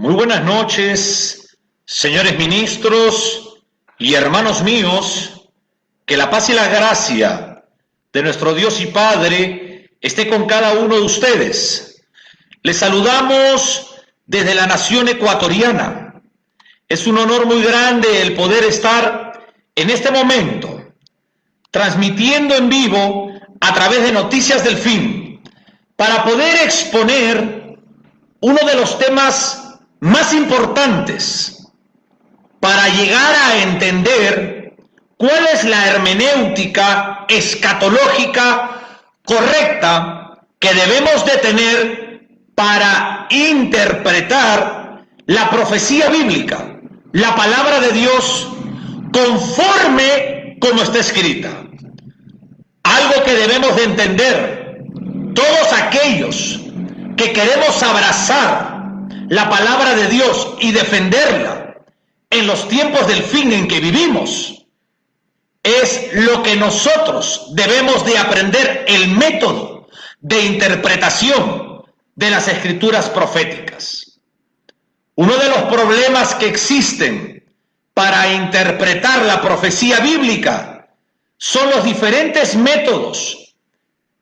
Muy buenas noches, señores ministros y hermanos míos. Que la paz y la gracia de nuestro Dios y Padre esté con cada uno de ustedes. Les saludamos desde la nación ecuatoriana. Es un honor muy grande el poder estar en este momento transmitiendo en vivo a través de Noticias del Fin para poder exponer uno de los temas más importantes para llegar a entender cuál es la hermenéutica escatológica correcta que debemos de tener para interpretar la profecía bíblica, la palabra de Dios, conforme como está escrita. Algo que debemos de entender todos aquellos que queremos abrazar la palabra de Dios y defenderla en los tiempos del fin en que vivimos, es lo que nosotros debemos de aprender, el método de interpretación de las escrituras proféticas. Uno de los problemas que existen para interpretar la profecía bíblica son los diferentes métodos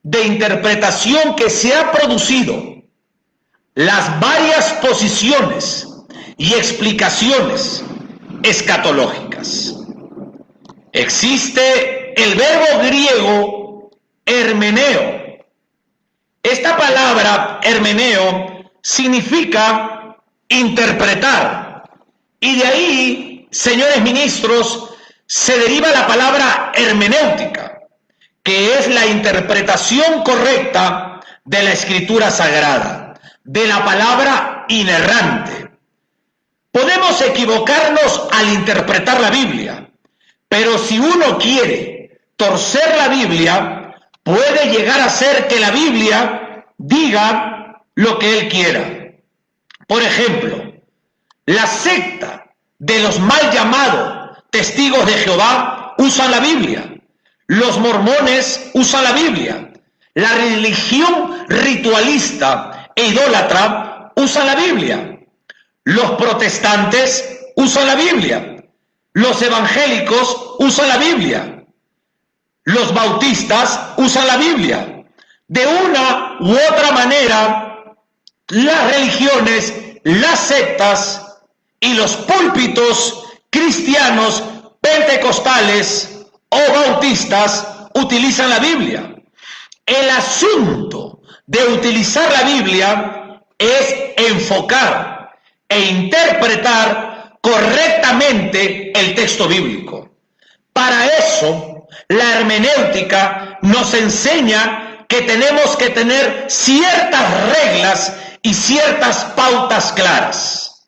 de interpretación que se ha producido, las varias posiciones y explicaciones escatológicas. Existe el verbo griego hermeneo. Esta palabra hermeneo significa interpretar, y de ahí, señores ministros, se deriva la palabra hermenéutica, que es la interpretación correcta de la escritura sagrada, de la palabra inerrante. Podemos equivocarnos al interpretar la Biblia, pero si uno quiere torcer la Biblia, puede llegar a ser que la Biblia diga lo que él quiera. Por ejemplo, la secta de los mal llamados testigos de Jehová usan la Biblia. Los mormones usan la Biblia. La religión ritualista e idólatra usan la Biblia. Los protestantes usan la Biblia. Los evangélicos usan la Biblia. Los bautistas usan la Biblia. De una u otra manera, las religiones, las sectas y los púlpitos cristianos, pentecostales o bautistas utilizan la Biblia. El asunto de utilizar la Biblia es enfocar e interpretar correctamente el texto bíblico. Para eso, la hermenéutica nos enseña que tenemos que tener ciertas reglas y ciertas pautas claras.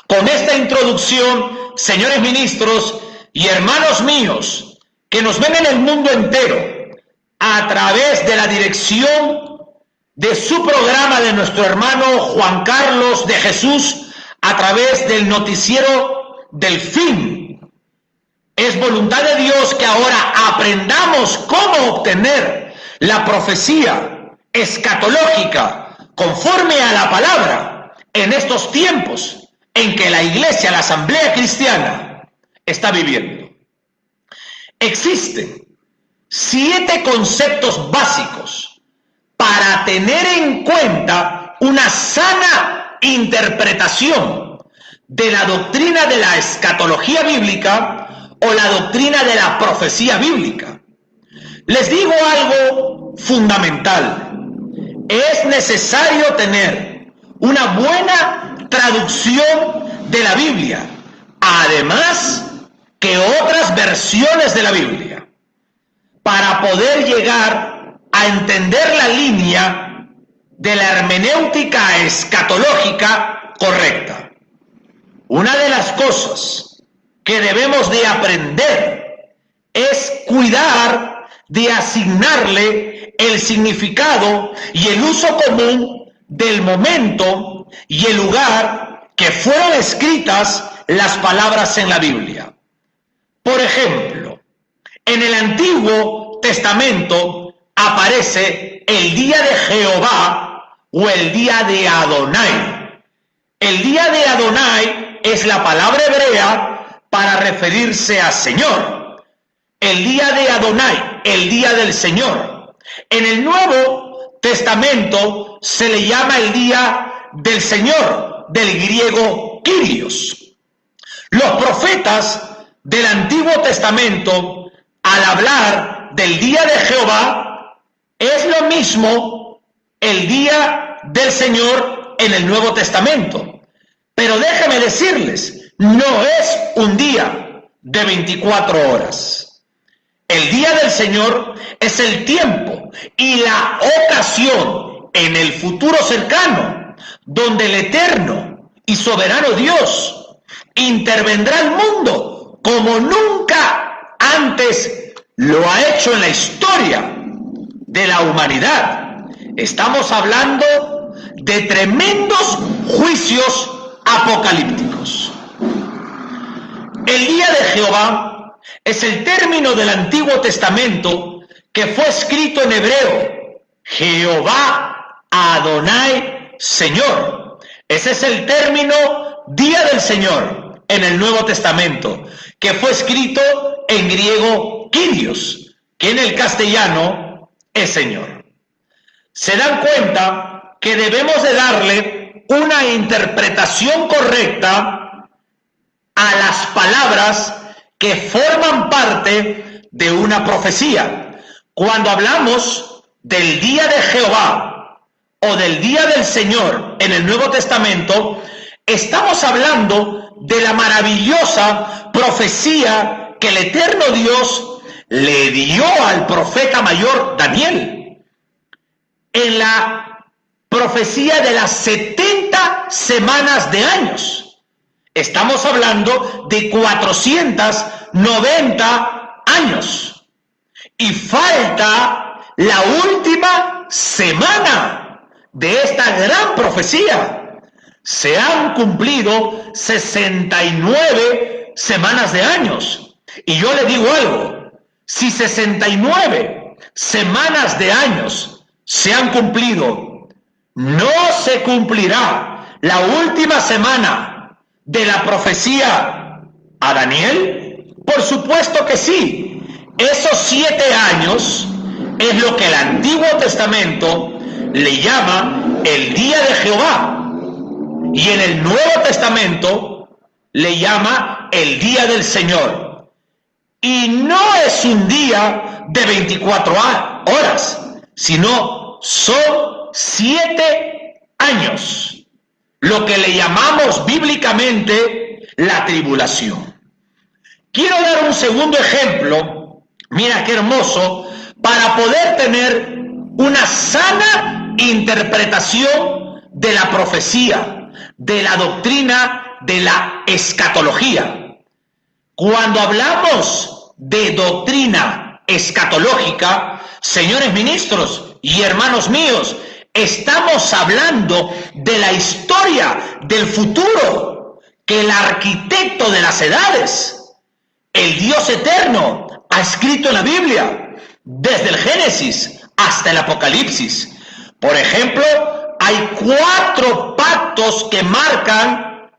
Con esta introducción, señores ministros y hermanos míos, que nos ven en el mundo entero, a través de la dirección de su programa de nuestro hermano Juan Carlos de Jesús, a través del noticiero del fin. Es voluntad de Dios que ahora aprendamos cómo obtener la profecía escatológica conforme a la palabra en estos tiempos en que la iglesia, la asamblea cristiana, está viviendo. Existen 7 conceptos básicos para tener en cuenta una sana interpretación de la doctrina de la escatología bíblica o la doctrina de la profecía bíblica. Les digo algo fundamental. Es necesario tener una buena traducción de la Biblia, además que otras versiones de la Biblia, para poder llegar a entender la línea de la hermenéutica escatológica correcta. Una de las cosas que debemos de aprender es cuidar de asignarle el significado y el uso común del momento y el lugar que fueron escritas las palabras en la Biblia. Por ejemplo, en el Antiguo Testamento aparece el día de Jehová o el día de Adonai. El día de Adonai es la palabra hebrea para referirse a Señor. El día de Adonai, el día del Señor. En el Nuevo Testamento se le llama el día del Señor, del griego Kyrios. Los profetas del Antiguo Testamento, al hablar del día de Jehová, es lo mismo el día del Señor en el Nuevo Testamento. Pero déjenme decirles, no es un día de 24 horas. El día del Señor es el tiempo y la ocasión en el futuro cercano, donde el eterno y soberano Dios intervendrá al mundo como nunca antes lo ha hecho en la historia de la humanidad. Estamos hablando de tremendos juicios apocalípticos. El día de Jehová es el término del Antiguo Testamento que fue escrito en hebreo, Jehová Adonai Señor. Ese es el término día del Señor en el Nuevo Testamento, que fue escrito en griego Kyrios, que en el castellano es Señor. Se dan cuenta que debemos de darle una interpretación correcta a las palabras que forman parte de una profecía. Cuando hablamos del día de Jehová o del día del Señor en el Nuevo Testamento, estamos hablando de la maravillosa profecía que el eterno Dios le dio al profeta mayor Daniel en la profecía de las 70 semanas de años. Estamos hablando de 490 años. Y falta la última semana de esta gran profecía. Se han cumplido 69 semanas de años. Y yo le digo algo, si 69 semanas de años se han cumplido, ¿no se cumplirá la última semana de la profecía a Daniel? Por supuesto que sí. Esos 7 años es lo que el Antiguo Testamento le llama el día de Jehová. Y en el Nuevo Testamento le llama el día del Señor. Y no es un día de 24 horas, sino son 7 años, lo que le llamamos bíblicamente la tribulación. Quiero dar un segundo ejemplo, mira qué hermoso, para poder tener una sana interpretación de la profecía, de la doctrina de la escatología. Cuando hablamos de doctrina escatológica, señores ministros y hermanos míos, estamos hablando de la historia del futuro que el arquitecto de las edades, el Dios eterno, ha escrito en la Biblia, desde el Génesis hasta el Apocalipsis. Por ejemplo, hay 4 pactos que marcan,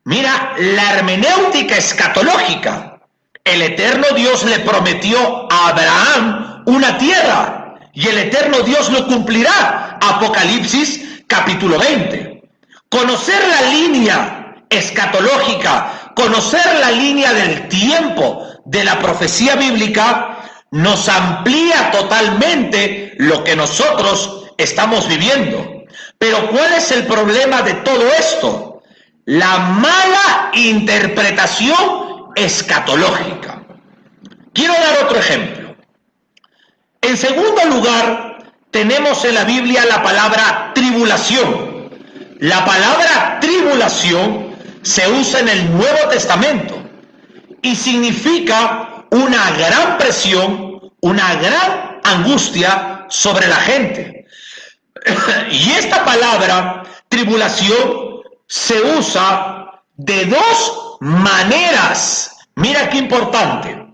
mira, la hermenéutica escatológica. El eterno Dios le prometió a Abraham una tierra y el eterno Dios lo cumplirá. Apocalipsis capítulo 20. Conocer la línea escatológica, conocer la línea del tiempo de la profecía bíblica nos amplía totalmente lo que nosotros estamos viviendo. Pero ¿cuál es el problema de todo esto? La mala interpretación escatológica. Quiero dar otro ejemplo. En segundo lugar, tenemos en la Biblia la palabra tribulación. La palabra tribulación se usa en el Nuevo Testamento y significa una gran presión, una gran angustia sobre la gente. Y esta palabra tribulación se usa de 2 maneras. Mira qué importante.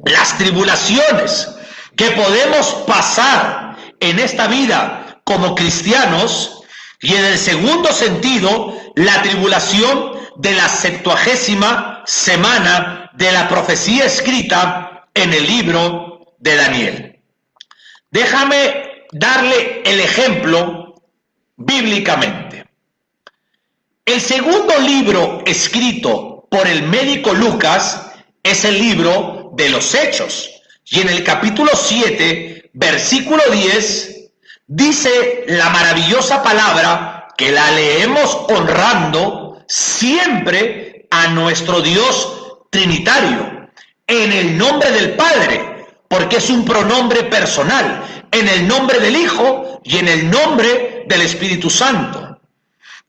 Las tribulaciones que podemos pasar en esta vida como cristianos Y en el segundo sentido, la tribulación de la 70ª semana de la profecía escrita en el libro de Daniel. Déjame darle el ejemplo bíblicamente. El segundo libro escrito por el médico Lucas es el libro de los Hechos. Y en el capítulo 7, versículo 10, dice la maravillosa palabra que la leemos honrando siempre a nuestro Dios trinitario, en el nombre del Padre, porque es un pronombre personal, en el nombre del Hijo y en el nombre del Espíritu Santo.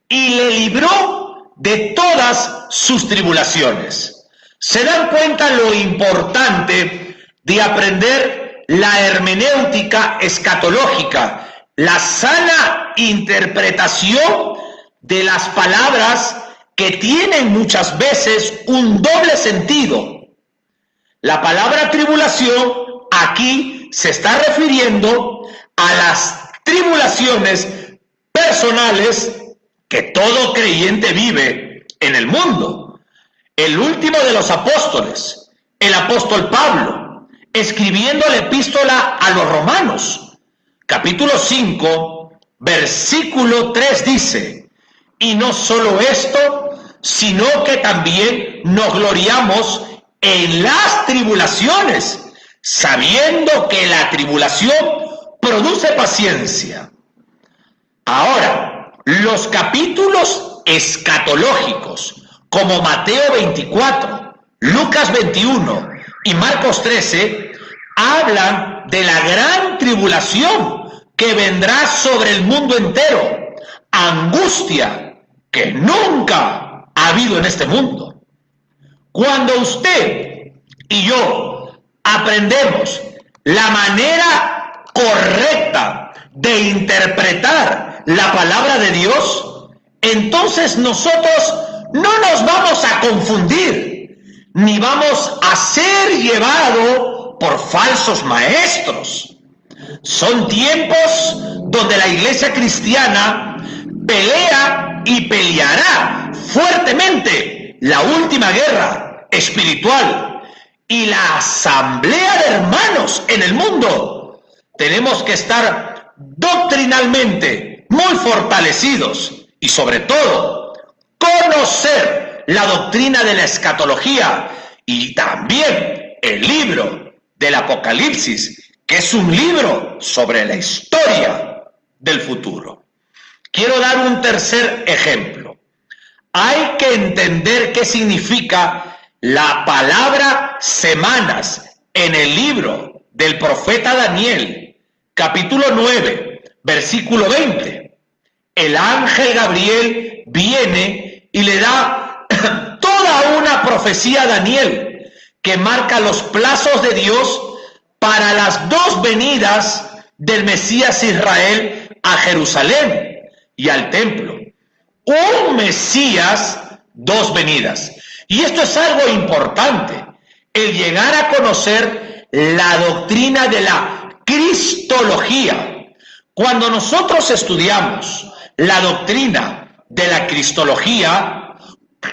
Y le libró de todas sus tribulaciones. ¿Se dan cuenta lo importante de aprender la hermenéutica escatológica, la sana interpretación de las palabras que tienen muchas veces un doble sentido? La palabra tribulación aquí se está refiriendo a las tribulaciones personales que todo creyente vive en el mundo. El último de los apóstoles, el apóstol Pablo, escribiendo la epístola a los Romanos, capítulo 5, versículo 3 dice: y no solo esto, sino que también nos gloriamos en las tribulaciones, sabiendo que la tribulación produce paciencia. Ahora, los capítulos escatológicos, como Mateo 24, Lucas 21 y Marcos 13, hablan de la gran tribulación que vendrá sobre el mundo entero, angustia que nunca ha habido en este mundo. Cuando usted y yo aprendemos la manera correcta de interpretar la palabra de Dios, entonces nosotros no nos vamos a confundir, ni vamos a ser llevados por falsos maestros. Son tiempos donde la iglesia cristiana pelea y peleará fuertemente la última guerra espiritual. Y la asamblea de hermanos en el mundo tenemos que estar doctrinalmente muy fortalecidos y sobre todo conocer la doctrina de la escatología y también el libro del Apocalipsis, que es un libro sobre la historia del futuro. Quiero dar un tercer ejemplo. Hay que entender qué significa la palabra semanas en el libro del profeta Daniel, capítulo 9, versículo 20. El ángel Gabriel viene y le da toda una profecía a Daniel que marca los plazos de Dios para las dos venidas del Mesías Israel a Jerusalén y al templo. Un Mesías, dos venidas. Y esto es algo importante, el llegar a conocer la doctrina de la cristología. Cuando nosotros estudiamos la doctrina de la cristología,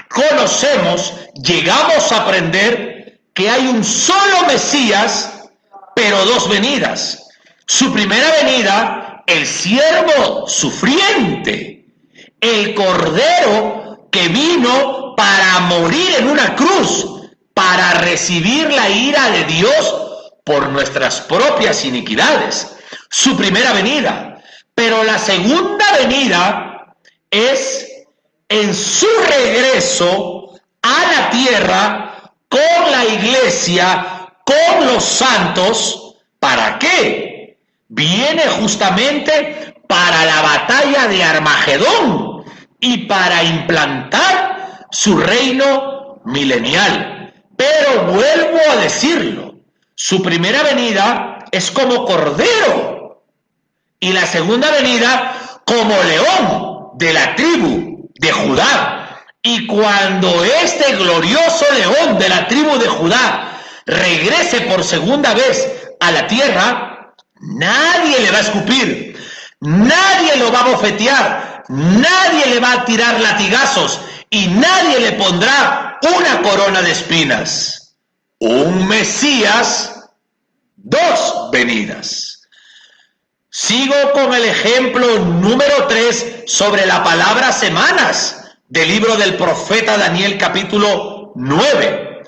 conocemos, llegamos a aprender que hay un solo Mesías, pero dos venidas. Su primera venida, el siervo sufriente, el cordero que vino para morir en una cruz, para recibir la ira de Dios por nuestras propias iniquidades. Su primera venida. Pero la segunda venida es en su regreso a la tierra con la iglesia, con los santos. ¿Para qué? Viene justamente para la batalla de Armagedón y para implantar su reino milenial. Pero vuelvo a decirlo, su primera venida es como cordero y la segunda venida como león de la tribu de Judá. Y cuando este glorioso león de la tribu de Judá regrese por segunda vez a la tierra, nadie le va a escupir, nadie lo va a bofetear, nadie le va a tirar latigazos y nadie le pondrá una corona de espinas. Un Mesías, dos venidas. Sigo con el ejemplo número 3 sobre la palabra semanas del libro del profeta Daniel capítulo 9.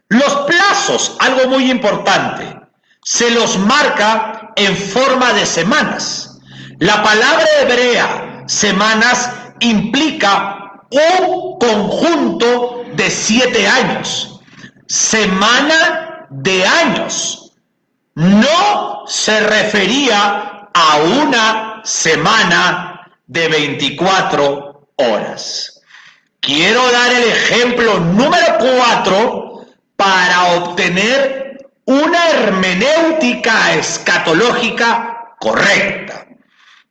Los plazos, algo muy importante, se los marca en forma de semanas. La palabra hebrea semanas implica un conjunto de 7 años. Semana de años. No se refería a una semana de 24 horas. Quiero dar el ejemplo número 4 para obtener una hermenéutica escatológica correcta.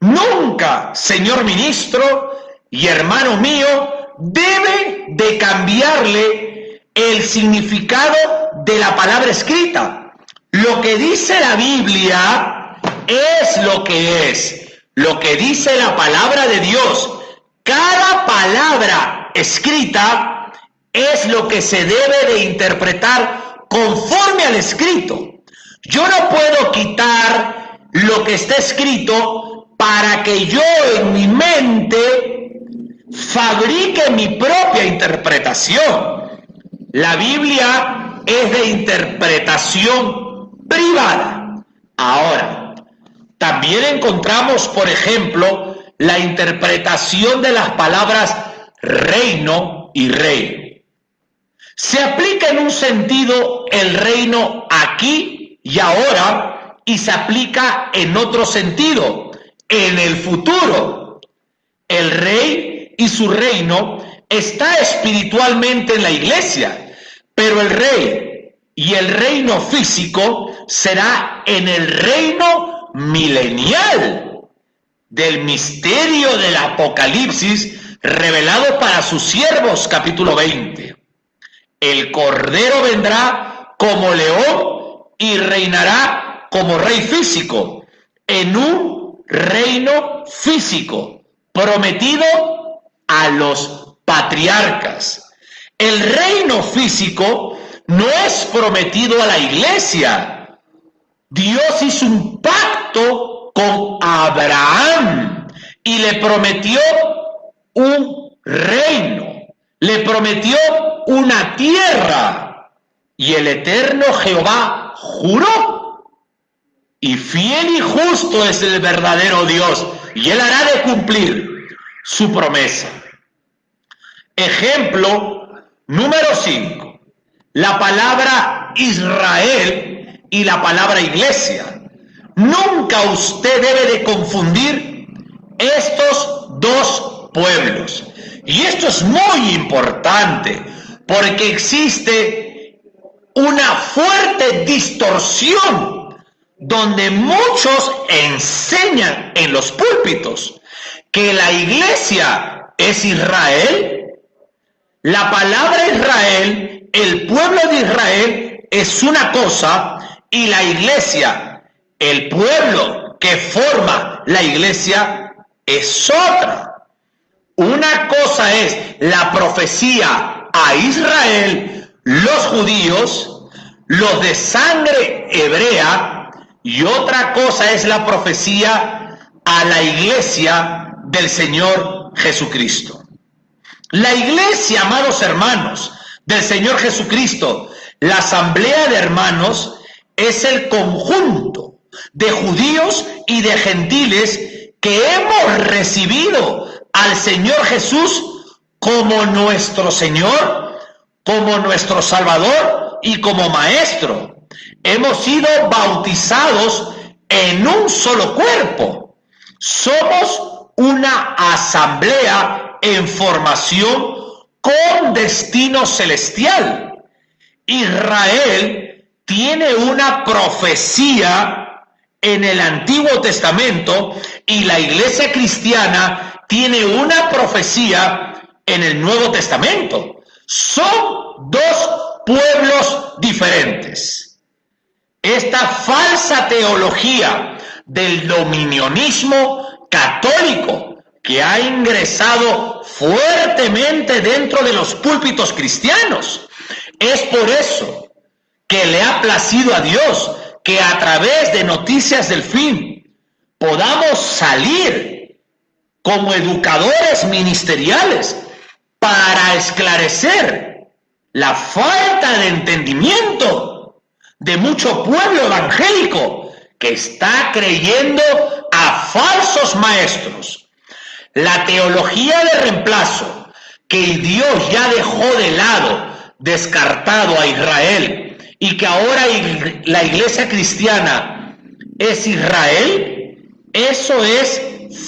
Nunca, señor ministro y hermano mío, debe de cambiarle el significado de la palabra escrita. Lo que dice la Biblia es lo que es. Lo que dice la palabra de Dios. Cada palabra escrita es lo que se debe de interpretar conforme al escrito. Yo no puedo quitar lo que está escrito para que yo en mi mente fabrique mi propia interpretación. La Biblia es de interpretación privada. Ahora, también encontramos, por ejemplo, la interpretación de las palabras reino y rey. Se aplica en un sentido el reino aquí y ahora y se aplica en otro sentido, en el futuro. El rey y su reino está espiritualmente en la iglesia, pero el rey y el reino físico será en el reino milenial del misterio del Apocalipsis revelado para sus siervos, capítulo 20. El Cordero vendrá como león y reinará como rey físico en un reino físico prometido a los patriarcas. El reino físico no es prometido a la iglesia. Dios hizo un pacto con Abraham y le prometió un reino, le prometió una tierra, y el eterno Jehová juró, y fiel y justo es el verdadero Dios, y él hará de cumplir su promesa. Ejemplo número 5, la palabra Israel y la palabra iglesia. Nunca usted debe de confundir estos dos pueblos. Y esto es muy importante porque existe una fuerte distorsión donde muchos enseñan en los púlpitos que la iglesia es Israel. La palabra Israel, el pueblo de Israel, es una cosa, y la iglesia, el pueblo que forma la iglesia, es otra. Una cosa es la profecía a Israel, los judíos, los de sangre hebrea, y otra cosa es la profecía a la iglesia del Señor Jesucristo. La iglesia, amados hermanos, del Señor Jesucristo, la asamblea de hermanos, es el conjunto de judíos y de gentiles que hemos recibido al Señor Jesús como nuestro Señor, como nuestro Salvador y como Maestro. Hemos sido bautizados en un solo cuerpo. Somos una asamblea en formación con destino celestial. Israel tiene una profecía en el Antiguo Testamento y la iglesia cristiana tiene una profecía en el Nuevo Testamento. Son dos pueblos diferentes. Esta falsa teología del dominionismo católico que ha ingresado fuertemente dentro de los púlpitos cristianos. Es por eso que le ha placido a Dios que a través de Noticias del Fin podamos salir como educadores ministeriales para esclarecer la falta de entendimiento de mucho pueblo evangélico que está creyendo a falsos maestros. La teología de reemplazo que Dios ya dejó de lado, descartado a Israel, y que ahora la iglesia cristiana es Israel, eso es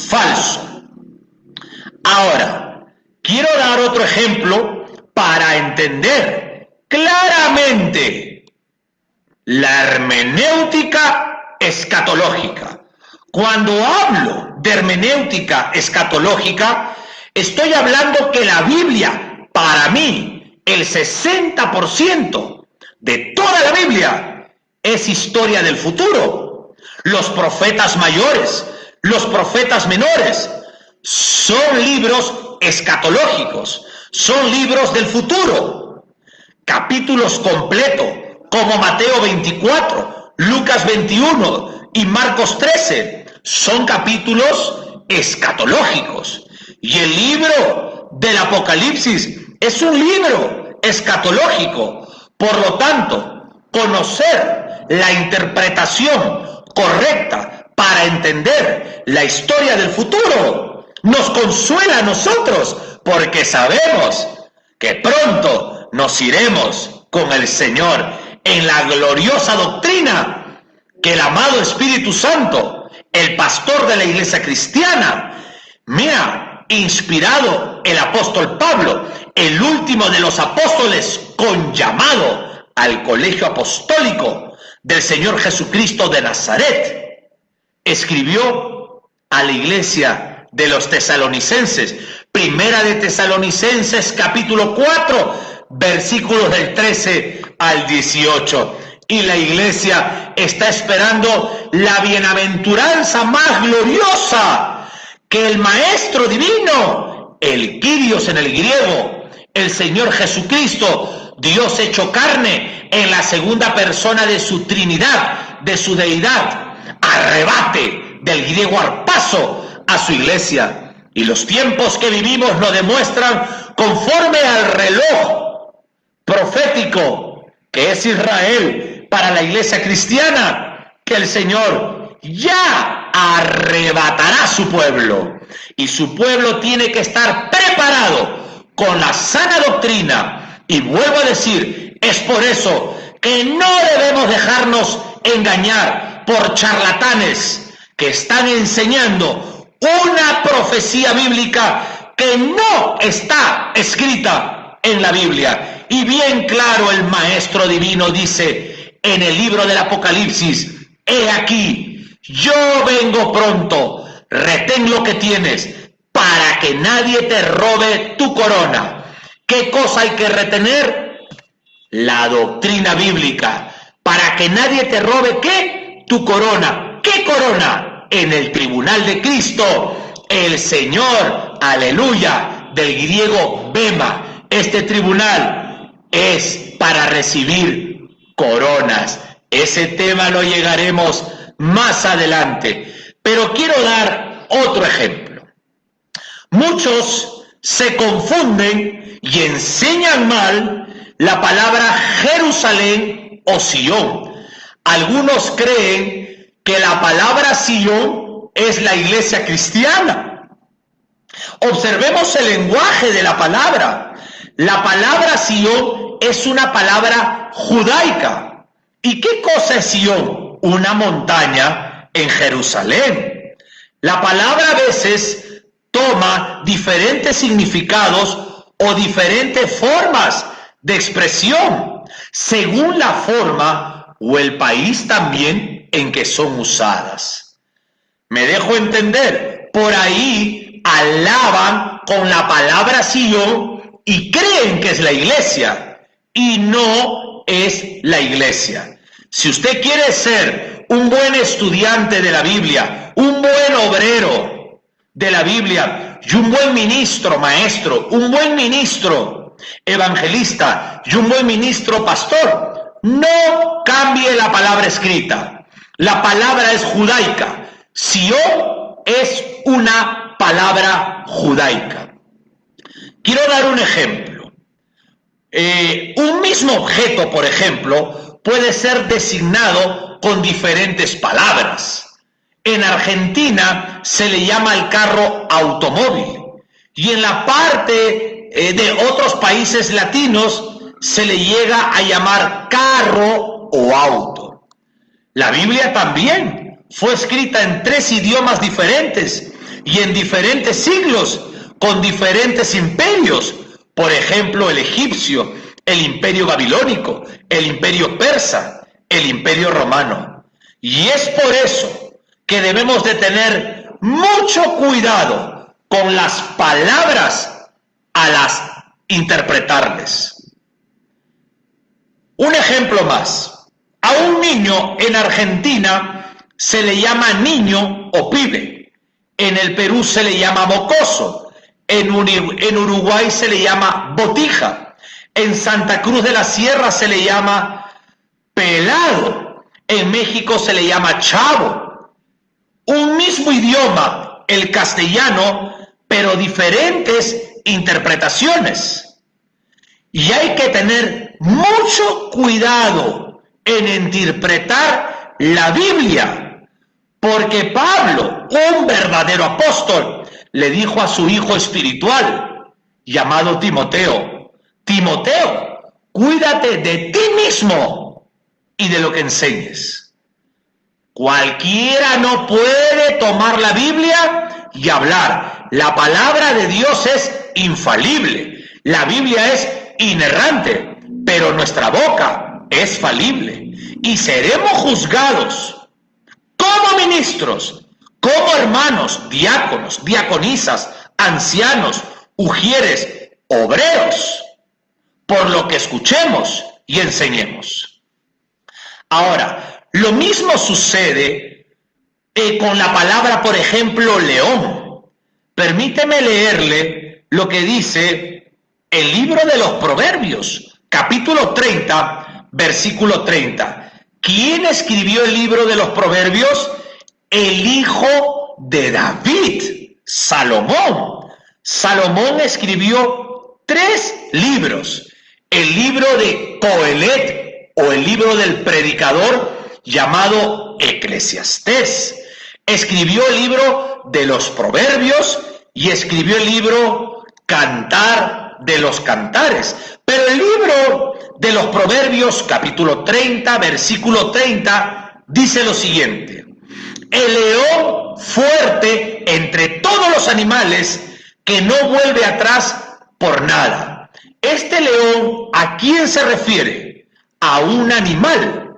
falso. Ahora, quiero dar otro ejemplo para entender claramente la hermenéutica escatológica. Cuando hablo de hermenéutica escatológica, estoy hablando que la Biblia, para mí, el 60% de toda la Biblia es historia del futuro. Los profetas mayores, los profetas menores, son libros escatológicos, son libros del futuro. Capítulos completos, como Mateo 24, Lucas 21 y Marcos 13, son capítulos escatológicos. Y el libro del Apocalipsis es un libro escatológico. Por lo tanto, conocer la interpretación correcta para entender la historia del futuro nos consuela a nosotros, porque sabemos que pronto nos iremos con el Señor en la gloriosa doctrina que el amado Espíritu Santo, el pastor de la iglesia cristiana, mira, inspirado el apóstol Pablo, el último de los apóstoles con llamado al colegio apostólico del Señor Jesucristo de Nazaret, escribió a la iglesia de los tesalonicenses, primera de Tesalonicenses capítulo 4, versículos del 13 al 18. Y la iglesia está esperando la bienaventuranza más gloriosa que el Maestro Divino, el Kyrios en el griego, el Señor Jesucristo, Dios hecho carne en la segunda persona de su Trinidad, de su deidad, arrebate, del griego arpazo, a su iglesia. Y los tiempos que vivimos lo demuestran conforme al reloj profético que es Israel para la iglesia cristiana, que el Señor ya arrebatará su pueblo, y su pueblo tiene que estar preparado con la sana doctrina. Y vuelvo a decir, es por eso que no debemos dejarnos engañar por charlatanes que están enseñando una profecía bíblica que no está escrita en la Biblia. Y bien claro, el Maestro Divino dice en el libro del Apocalipsis: he aquí, yo vengo pronto, retén lo que tienes, para que nadie te robe tu corona. ¿Qué cosa hay que retener? La doctrina bíblica, para que nadie te robe, ¿qué? Tu corona. ¿Qué corona? En el tribunal de Cristo, el Señor, aleluya, del griego bema. Este tribunal es para recibir coronas. Ese tema lo llegaremos más adelante, pero quiero dar otro ejemplo. Muchos se confunden y enseñan mal la palabra Jerusalén o Sion. Algunos creen que la palabra Sion es la iglesia cristiana. Observemos el lenguaje de la palabra. La palabra Sion es una palabra judaica. ¿Y qué cosa es Sion? Una montaña en Jerusalén. La palabra a veces toma diferentes significados o diferentes formas de expresión, según la forma o el país también en que son usadas. ¿Me dejo entender? Por ahí alaban con la palabra Sion y creen que es la iglesia, y no es la iglesia. Si usted quiere ser un buen estudiante de la Biblia, un buen obrero, de la Biblia y un buen ministro, maestro, un buen ministro, evangelista y un buen ministro, pastor, no cambie la palabra escrita. La palabra es judaica. Sion es una palabra judaica. Quiero dar un ejemplo. Un mismo objeto, por ejemplo, puede ser designado con diferentes palabras. En Argentina se le llama al carro automóvil y en la parte de otros países latinos se le llega a llamar carro o auto. La Biblia también fue escrita en 3 idiomas diferentes y en diferentes siglos con diferentes imperios. Por ejemplo, el egipcio, el imperio babilónico, el imperio persa, el imperio romano. Y es por eso que debemos de tener mucho cuidado con las palabras a las interpretarles. Un ejemplo más. A un niño en Argentina se le llama niño o pibe. En el Perú se le llama mocoso. En Uruguay se le llama botija. En Santa Cruz de la Sierra se le llama pelado. En México se le llama chavo. Un mismo idioma, el castellano, pero diferentes interpretaciones. Y hay que tener mucho cuidado en interpretar la Biblia, porque Pablo, un verdadero apóstol, le dijo a su hijo espiritual, llamado Timoteo, Timoteo, cuídate de ti mismo y de lo que enseñes. Cualquiera no puede tomar la Biblia y hablar. La palabra de Dios es infalible. La Biblia es inerrante, pero nuestra boca es falible. Y seremos juzgados como ministros, como hermanos, diáconos, diaconisas, ancianos, ujieres, obreros, por lo que escuchemos y enseñemos. Ahora, lo mismo sucede con la palabra, por ejemplo, león. Permíteme leerle lo que dice el libro de los Proverbios, capítulo 30, versículo 30. ¿Quién escribió el libro de los Proverbios? El hijo de David, Salomón. Salomón escribió 3 libros. El libro de Coelet o el libro del predicador llamado Eclesiastés. Escribió el libro de los Proverbios y escribió el libro Cantar de los Cantares. Pero el libro de los Proverbios, capítulo 30, versículo 30, dice lo siguiente: el león fuerte entre todos los animales que no vuelve atrás por nada. Este león, ¿a quién se refiere? A un animal.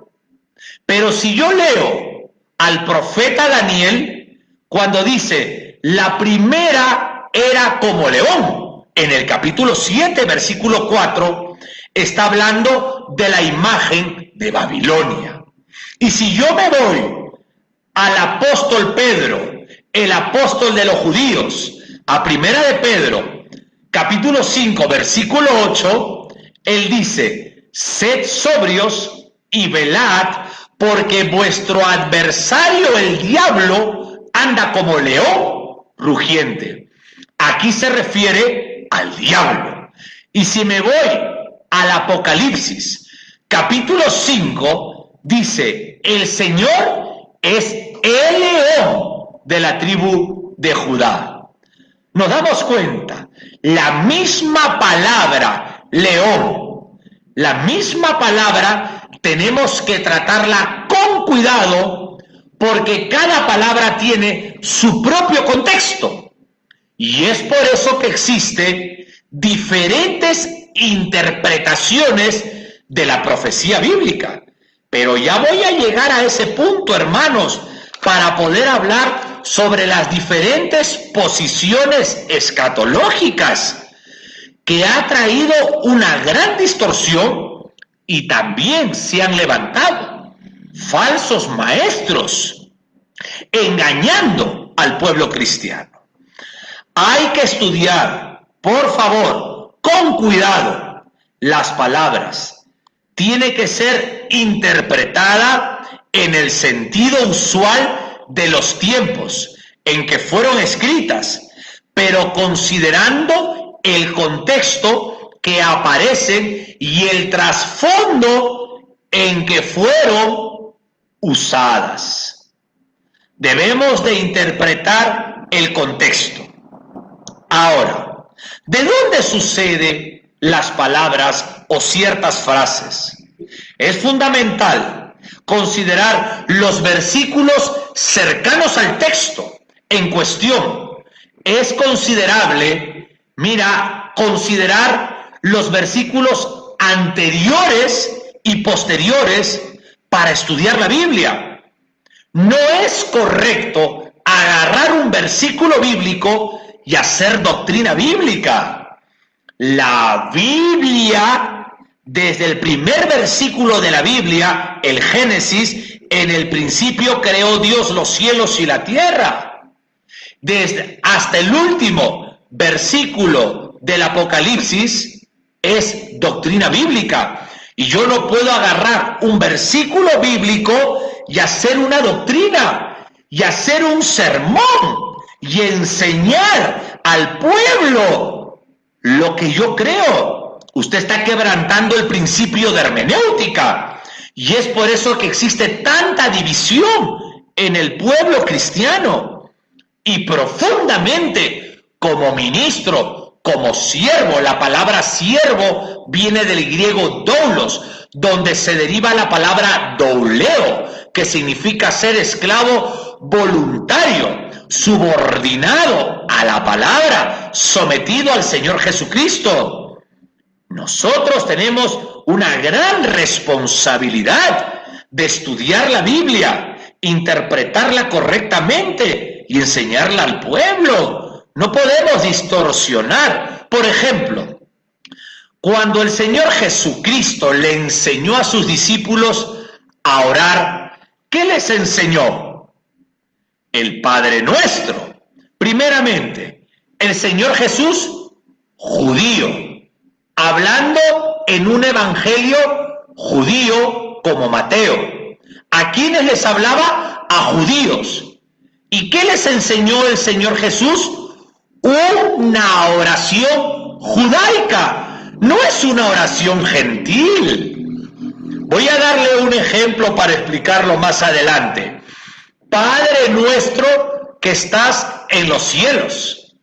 Pero si yo leo al profeta Daniel, cuando dice, la primera era como león, en el capítulo 7, versículo 4, está hablando de la imagen de Babilonia. Y si yo me voy al apóstol Pedro, el apóstol de los judíos, a primera de Pedro, capítulo 5, versículo 8, él dice, sed sobrios y velad, porque vuestro adversario el diablo anda como león rugiente. Aquí se refiere al diablo. Y si me voy al Apocalipsis, capítulo 5, dice, el Señor es el león de la tribu de Judá. Nos damos cuenta, la misma palabra león, la misma palabra tenemos que tratarla con cuidado porque cada palabra tiene su propio contexto. Y es por eso que existen diferentes interpretaciones de la profecía bíblica. Pero ya voy a llegar a ese punto, hermanos, para poder hablar sobre las diferentes posiciones escatológicas que ha traído una gran distorsión. Y también se han levantado falsos maestros engañando al pueblo cristiano. Hay que estudiar, por favor, con cuidado, las palabras. Tiene que ser interpretada en el sentido usual de los tiempos en que fueron escritas, pero considerando el contexto que aparecen y el trasfondo en que fueron usadas. Debemos de interpretar el contexto. Ahora, ¿de dónde suceden las palabras o ciertas frases? Es fundamental considerar los versículos cercanos al texto en cuestión. Es considerable, considerar los versículos anteriores y posteriores para estudiar la Biblia. No es correcto agarrar un versículo bíblico y hacer doctrina bíblica. La Biblia, desde el primer versículo de la Biblia, el Génesis, en el principio creó Dios los cielos y la tierra. Hasta el último versículo del Apocalipsis es doctrina bíblica. Y yo no puedo agarrar un versículo bíblico y hacer una doctrina, y hacer un sermón, y enseñar al pueblo lo que yo creo. Usted está quebrantando el principio de hermenéutica, y es por eso que existe tanta división en el pueblo cristiano. Y profundamente, como ministro, como siervo, la palabra siervo viene del griego doulos, donde se deriva la palabra douleo, que significa ser esclavo voluntario, subordinado a la palabra, sometido al Señor Jesucristo. Nosotros tenemos una gran responsabilidad de estudiar la Biblia, interpretarla correctamente y enseñarla al pueblo. No podemos distorsionar. Por ejemplo, cuando el Señor Jesucristo le enseñó a sus discípulos a orar, ¿qué les enseñó? El Padre Nuestro. Primeramente, el Señor Jesús, judío, hablando en un evangelio judío como Mateo. ¿A quiénes les hablaba? A judíos. ¿Y qué les enseñó el Señor Jesús? Una oración judaica, no es una oración gentil. Voy a darle un ejemplo para explicarlo más adelante. Padre nuestro que estás en los cielos,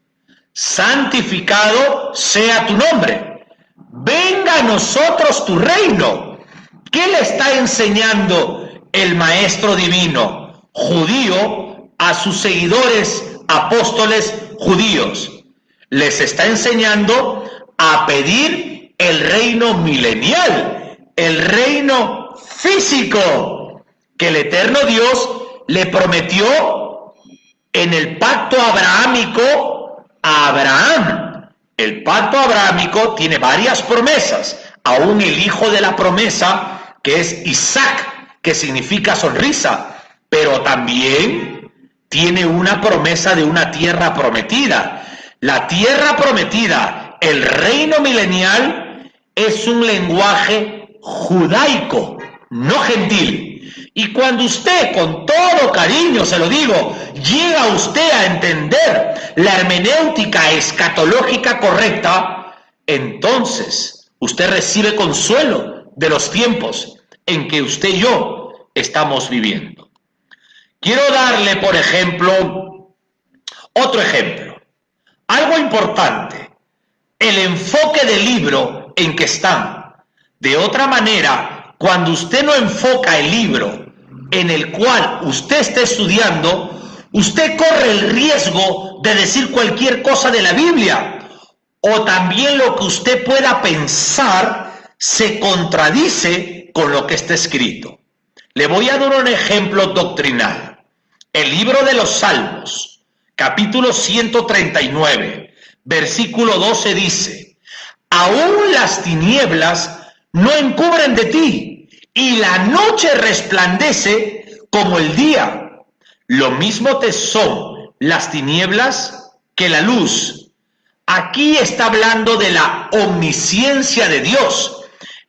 santificado sea tu nombre. Venga a nosotros tu reino. ¿Qué le está enseñando el Maestro Divino, judío, a sus seguidores apóstoles judíos? Les está enseñando a pedir el reino milenial, el reino físico que el eterno Dios le prometió en el pacto abrahámico a Abraham. El pacto abrahámico tiene varias promesas, aún el hijo de la promesa, que es Isaac, que significa sonrisa, pero también tiene una promesa de una tierra prometida. La tierra prometida, el reino milenial, es un lenguaje judaico, no gentil. Y cuando usted, con todo cariño se lo digo, llega usted a entender la hermenéutica escatológica correcta, entonces usted recibe consuelo de los tiempos en que usted y yo estamos viviendo. Quiero darle, por ejemplo, otro ejemplo. Algo importante, el enfoque del libro en que están. De otra manera, cuando usted no enfoca el libro en el cual usted está estudiando, usted corre el riesgo de decir cualquier cosa de la Biblia, o también lo que usted pueda pensar se contradice con lo que está escrito. Le voy a dar un ejemplo doctrinal. El libro de los Salmos, capítulo 139, versículo 12 dice: aún las tinieblas no encubren de ti, y la noche resplandece como el día. Lo mismo te son las tinieblas que la luz. Aquí está hablando de la omnisciencia de Dios,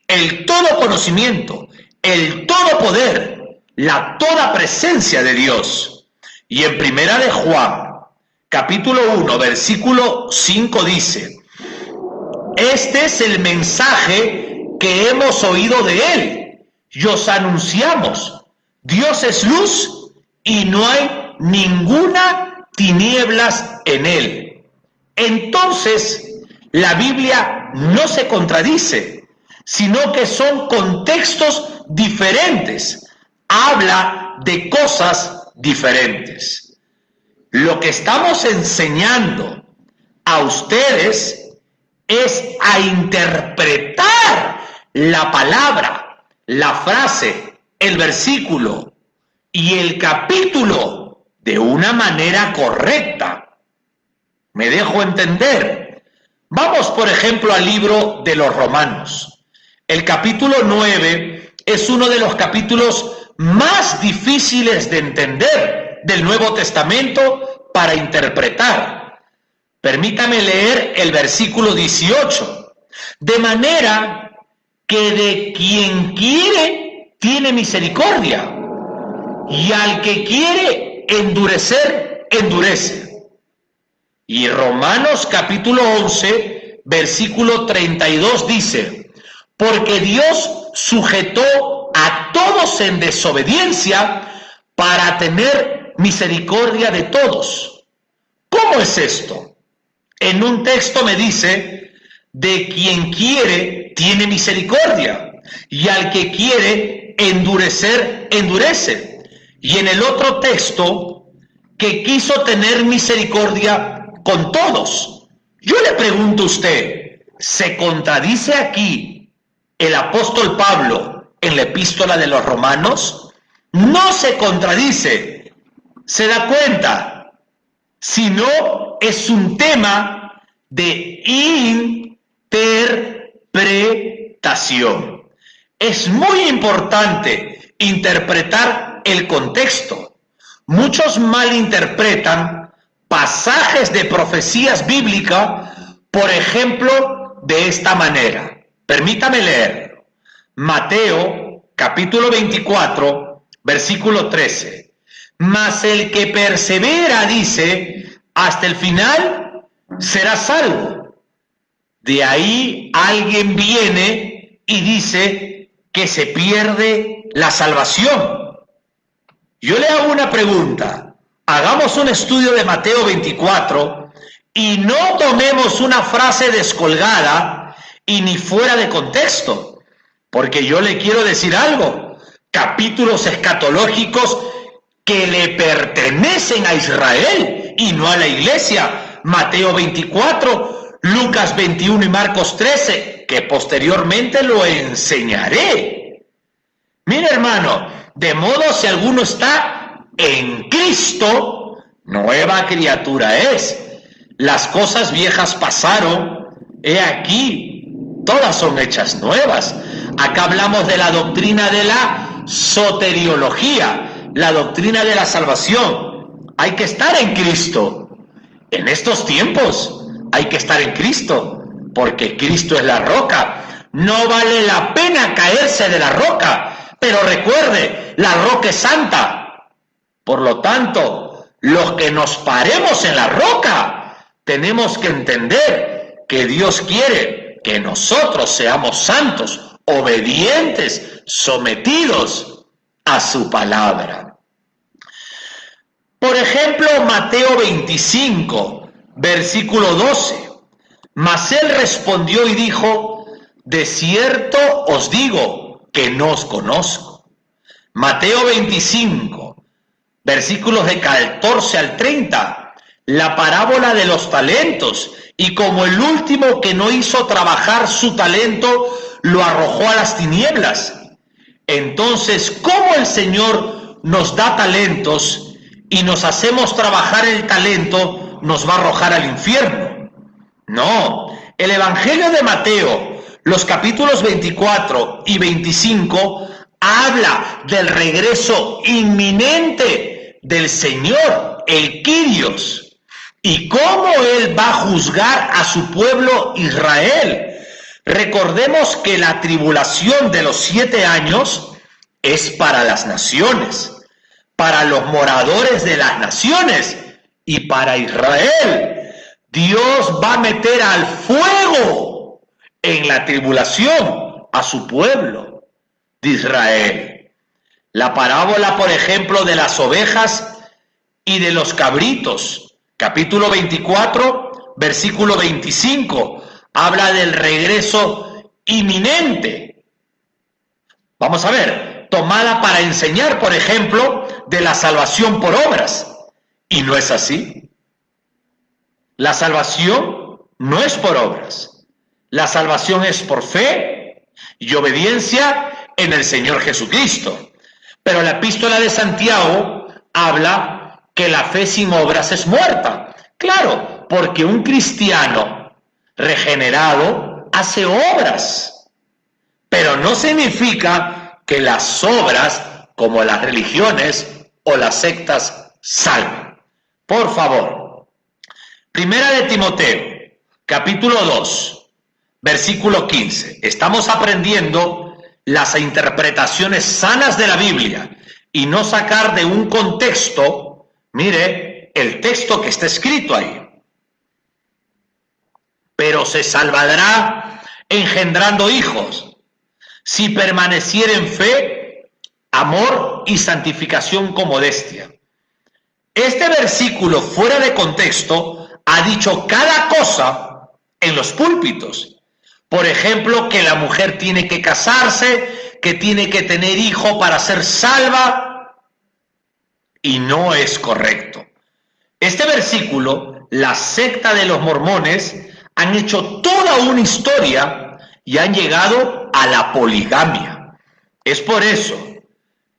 el todo conocimiento, el todo poder, la toda presencia de Dios. Y en Primera de Juan, capítulo 1, versículo 5 dice: este es el mensaje que hemos oído de él y os anunciamos: Dios es luz y no hay ninguna tinieblas en él. Entonces, la Biblia no se contradice, sino que son contextos diferentes. Habla de cosas diferentes. Lo que estamos enseñando a ustedes es a interpretar la palabra, la frase, el versículo y el capítulo de una manera correcta. ¿Me dejo entender? Vamos, por ejemplo, al libro de los Romanos. El capítulo 9 es uno de los capítulos más difíciles de entender del Nuevo Testamento para interpretar. Permítame leer el versículo 18. De manera que de quien quiere tiene misericordia, y al que quiere endurecer, endurece. Y Romanos capítulo 11, versículo 32 dice: porque Dios sujetó a todos en desobediencia para tener misericordia de todos. ¿Cómo es esto? En un texto me dice: de quien quiere tiene misericordia, y al que quiere endurecer, endurece. Y en el otro texto, que quiso tener misericordia con todos. Yo le pregunto a usted, ¿se contradice aquí el apóstol Pablo en la epístola de los Romanos? No se contradice. ¿Se da cuenta? Sino es un tema de interpretación. Es muy importante interpretar el contexto. Muchos malinterpretan pasajes de profecías bíblicas, por ejemplo, de esta manera. Permítame leer. Mateo, capítulo 24, versículo 13. Mas el que persevera, dice, hasta el final, será salvo. De ahí alguien viene y dice que se pierde la salvación. Yo le hago una pregunta. Hagamos un estudio de Mateo 24 y no tomemos una frase descolgada y ni fuera de contexto, porque yo le quiero decir algo. Capítulos escatológicos que le pertenecen a Israel y no a la iglesia. Mateo 24, Lucas 21 y Marcos 13, que posteriormente lo enseñaré. Mire, hermano, de modo si alguno está en Cristo, nueva criatura es. Las cosas viejas pasaron, he aquí, todas son hechas nuevas. Acá hablamos de la doctrina de la soteriología, la doctrina de la salvación. Hay que estar en Cristo. En estos tiempos hay que estar en Cristo, porque Cristo es la roca. No vale la pena caerse de la roca. Pero recuerde, la roca es santa. Por lo tanto, los que nos paremos en la roca, tenemos que entender que Dios quiere que nosotros seamos santos, obedientes, sometidos a su palabra. Por ejemplo, Mateo 25, versículo 12. Mas él respondió y dijo: de cierto os digo que no os conozco. Mateo 25, versículos de 14 al 30, la parábola de los talentos, y como el último que no hizo trabajar su talento, lo arrojó a las tinieblas. Entonces, ¿cómo el Señor nos da talentos y nos hacemos trabajar el talento, nos va a arrojar al infierno? No, el Evangelio de Mateo, los capítulos 24 y 25, habla del regreso inminente del Señor, el Kyrios. y cómo Él va a juzgar a su pueblo Israel. Recordemos que la tribulación de los 7 años es para las naciones, para los moradores de las naciones y para Israel. Dios va a meter al fuego en la tribulación a su pueblo de Israel. La parábola, por ejemplo, de las ovejas y de los cabritos, capítulo 24, versículo 25, habla del regreso inminente. Vamos a ver, tomada para enseñar, por ejemplo, de la salvación por obras. Y no es así. La salvación no es por obras. La salvación es por fe y obediencia en el Señor Jesucristo. Pero la epístola de Santiago habla que la fe sin obras es muerta. Claro, porque un cristiano regenerado hace obras, pero no significa que las obras, como las religiones o las sectas, salven. Por favor, Primera de Timoteo, capítulo 2, versículo 15. Estamos aprendiendo las interpretaciones sanas de la Biblia y no sacar de un contexto, mire, el texto que está escrito ahí. Pero se salvará engendrando hijos, si permaneciera en fe, amor y santificación con modestia. Este versículo, fuera de contexto, ha dicho cada cosa en los púlpitos. Por ejemplo, que la mujer tiene que casarse, que tiene que tener hijo para ser salva, y no es correcto. Este versículo, la secta de los mormones han hecho toda una historia y han llegado a la poligamia. Es por eso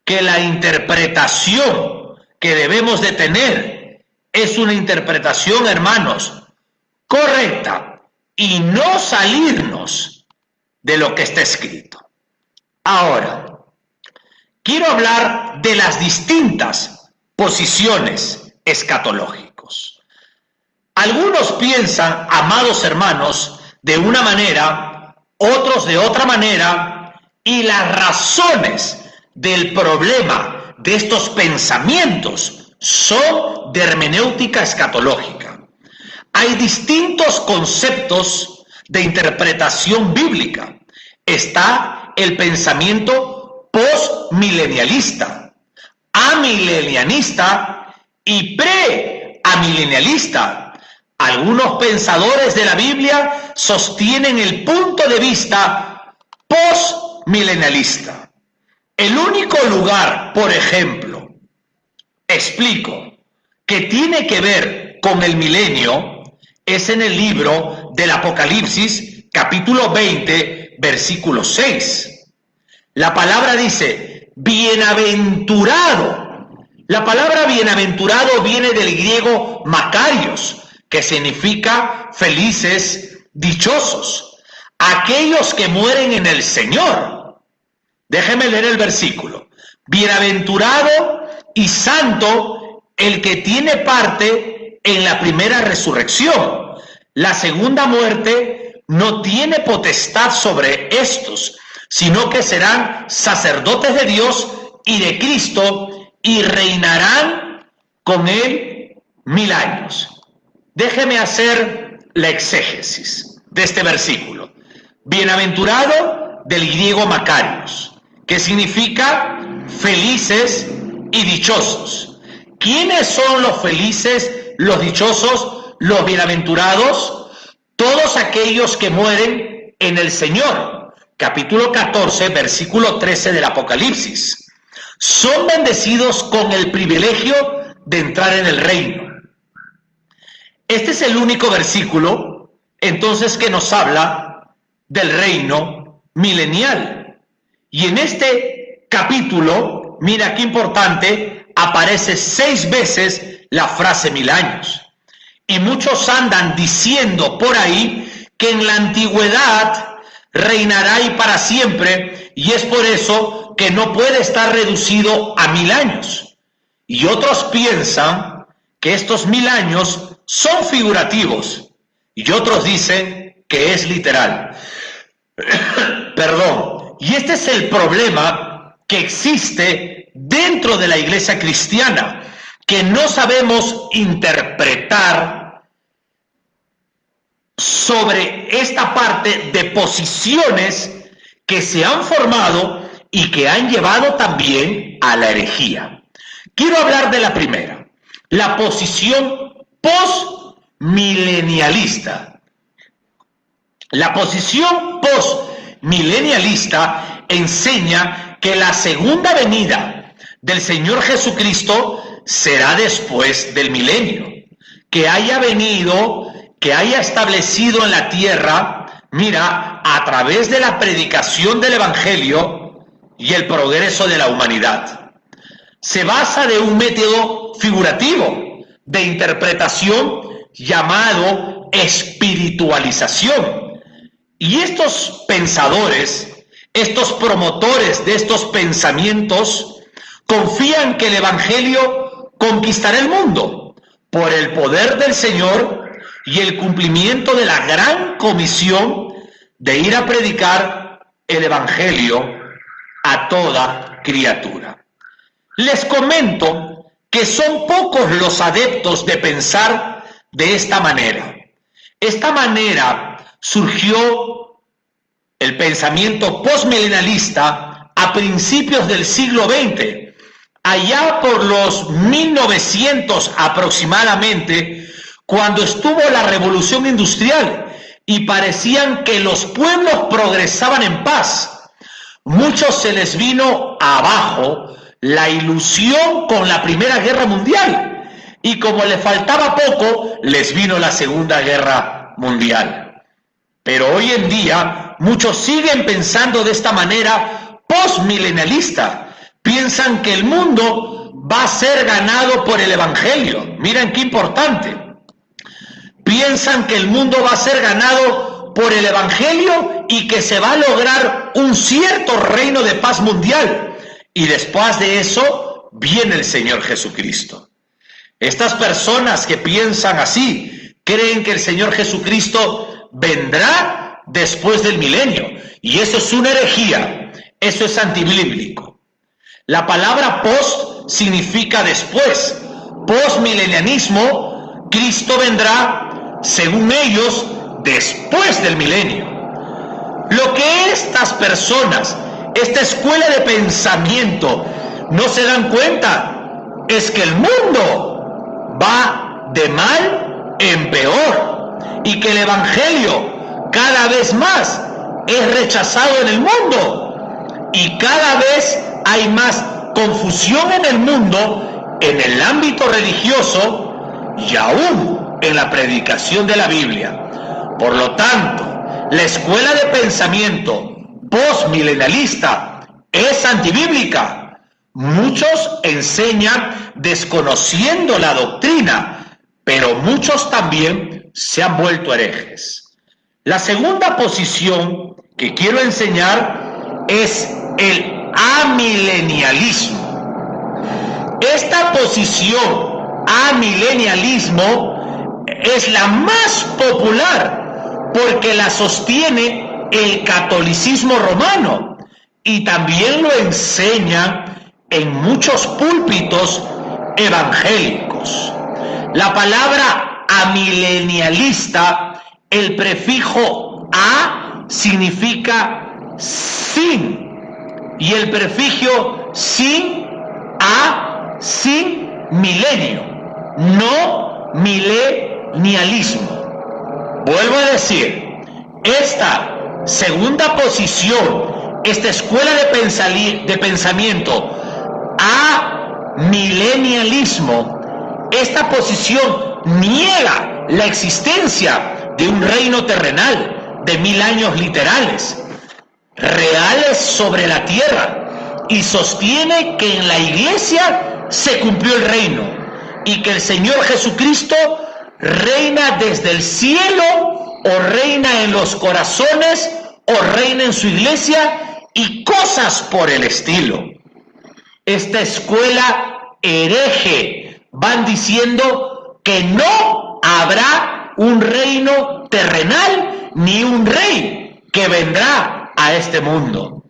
que la interpretación que debemos de tener es una interpretación, hermanos, correcta y no salirnos de lo que está escrito. Ahora, quiero hablar de las distintas posiciones escatológicas. Algunos piensan, amados hermanos, de una manera, otros de otra manera, y las razones del problema de estos pensamientos son de hermenéutica escatológica. Hay distintos conceptos de interpretación bíblica. Está el pensamiento postmilenialista, amilenialista y preamilenialista. Algunos pensadores de la Biblia sostienen el punto de vista postmilenialista. El único lugar, por ejemplo, explico, que tiene que ver con el milenio es en el libro del Apocalipsis, capítulo 20, versículo 6. La palabra dice, bienaventurado. La palabra bienaventurado viene del griego makarios, que significa felices, dichosos, aquellos que mueren en el Señor. Déjeme leer el versículo. Bienaventurado y santo el que tiene parte en la primera resurrección. La segunda muerte no tiene potestad sobre estos, sino que serán sacerdotes de Dios y de Cristo y reinarán con él 1000 años. Déjeme hacer la exégesis de este versículo. Bienaventurado del griego makarios, que significa felices y dichosos. ¿Quiénes son los felices, los dichosos, los bienaventurados? Todos aquellos que mueren en el Señor. Capítulo 14, versículo 13 del Apocalipsis. Son bendecidos con el privilegio de entrar en el reino. Este es el único versículo, entonces, que nos habla del reino milenial. Y en este capítulo, mira qué importante, aparece 6 veces la frase 1000 años. Y muchos andan diciendo por ahí que en la antigüedad reinará y para siempre, y es por eso que no puede estar reducido a 1000 años. Y otros piensan que estos 1000 años son figurativos y otros dicen que es literal. Perdón. Y este es el problema que existe dentro de la iglesia cristiana, que no sabemos interpretar sobre esta parte de posiciones que se han formado y que han llevado también a la herejía. Quiero hablar de la primera, la posición postmilenialista. La posición postmilenialista enseña que la segunda venida del Señor Jesucristo será después del milenio, que haya venido, que haya establecido en la tierra, mira, a través de la predicación del Evangelio y el progreso de la humanidad. Se basa de un método figurativo de interpretación llamado espiritualización. Y estos pensadores, estos promotores de estos pensamientos, confían que el Evangelio conquistará el mundo por el poder del Señor y el cumplimiento de la gran comisión de ir a predicar el Evangelio a toda criatura. Les comento que son pocos los adeptos de pensar de esta manera. Esta manera surgió el pensamiento postmilenialista a principios del siglo XX, allá por los 1900 aproximadamente, cuando estuvo la revolución industrial y parecían que los pueblos progresaban en paz. Muchos se les vino abajo la ilusión con la Primera Guerra Mundial y como le faltaba poco, les vino la Segunda Guerra Mundial. Pero hoy en día muchos siguen pensando de esta manera postmilenialista. Piensan que el mundo va a ser ganado por el Evangelio. Miren qué importante. Piensan que el mundo va a ser ganado por el Evangelio y que se va a lograr un cierto reino de paz mundial. Y después de eso viene el Señor Jesucristo. Estas personas que piensan así creen que el Señor Jesucristo vendrá después del milenio, y eso es una herejía, eso es antibíblico. La palabra post significa después. Postmilenialismo, Cristo vendrá, según ellos, después del milenio. Lo que estas personas, esta escuela de pensamiento, no se dan cuenta es que el mundo va de mal en peor y que el Evangelio cada vez más es rechazado en el mundo y cada vez hay más confusión en el mundo, en el ámbito religioso y aún en la predicación de la Biblia. Por lo tanto, la escuela de pensamiento postmilenialista es antibíblica. Muchos enseñan desconociendo la doctrina, pero muchos también se han vuelto herejes. La segunda posición que quiero enseñar es el amilenialismo. Esta posición, amilenialismo, es la más popular porque la sostiene el catolicismo romano y también lo enseña en muchos púlpitos evangélicos. La palabra amilenialista, el prefijo a significa sin y el prefijo sin milenio, no milenialismo. Vuelvo a decir, esta segunda posición, esta escuela de pensamiento amilenialismo, esta posición niega la existencia de un reino terrenal de 1000 años literales, reales sobre la tierra, y sostiene que en la iglesia se cumplió el reino y que el Señor Jesucristo reina desde el cielo o reina en los corazones o reina en su iglesia y cosas por el estilo. Esta escuela hereje van diciendo que no habrá un reino terrenal ni un rey que vendrá a este mundo.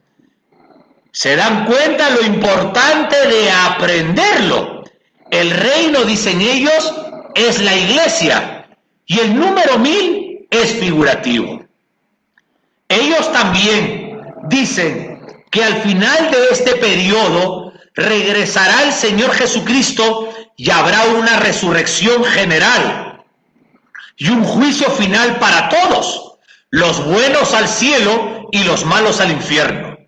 ¿Se dan cuenta lo importante de aprenderlo? El reino, dicen ellos, es la iglesia y el número 1000 es figurativo. Ellos también dicen que al final de este periodo regresará el Señor Jesucristo y habrá una resurrección general y un juicio final para todos, los buenos al cielo y los malos al infierno.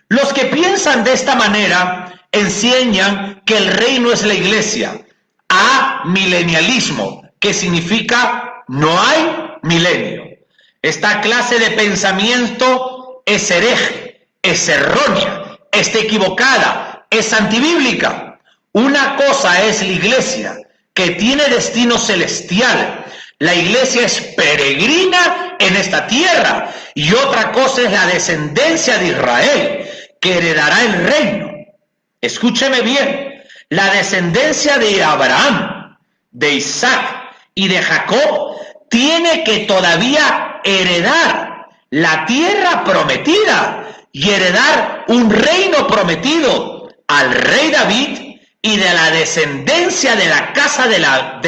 Los que piensan de esta manera enseñan que el reino es la iglesia, amilenialismo, que significa no hay milenio. Esta clase de pensamiento es hereje, es errónea, está equivocada, es antibíblica. Una cosa es la iglesia, que tiene destino celestial. La iglesia es peregrina en esta tierra. Y otra cosa es la descendencia de Israel, que heredará el reino. Escúcheme bien, la descendencia de Abraham, de Isaac y de Jacob tiene que todavía heredar la tierra prometida y heredar un reino prometido al rey David, y de la descendencia de la casa de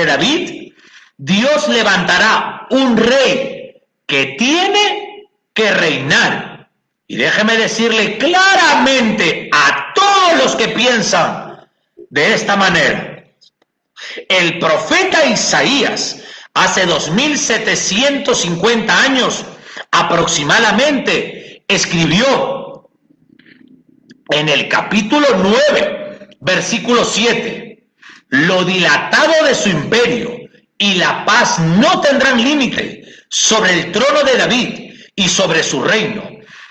David, Dios levantará un rey que tiene que reinar. Y déjeme decirle claramente a todos los que piensan de esta manera, el profeta Isaías, hace 2750 años aproximadamente, escribió en el capítulo 9, versículo 7, lo dilatado de su imperio y la paz no tendrán límite sobre el trono de David y sobre su reino,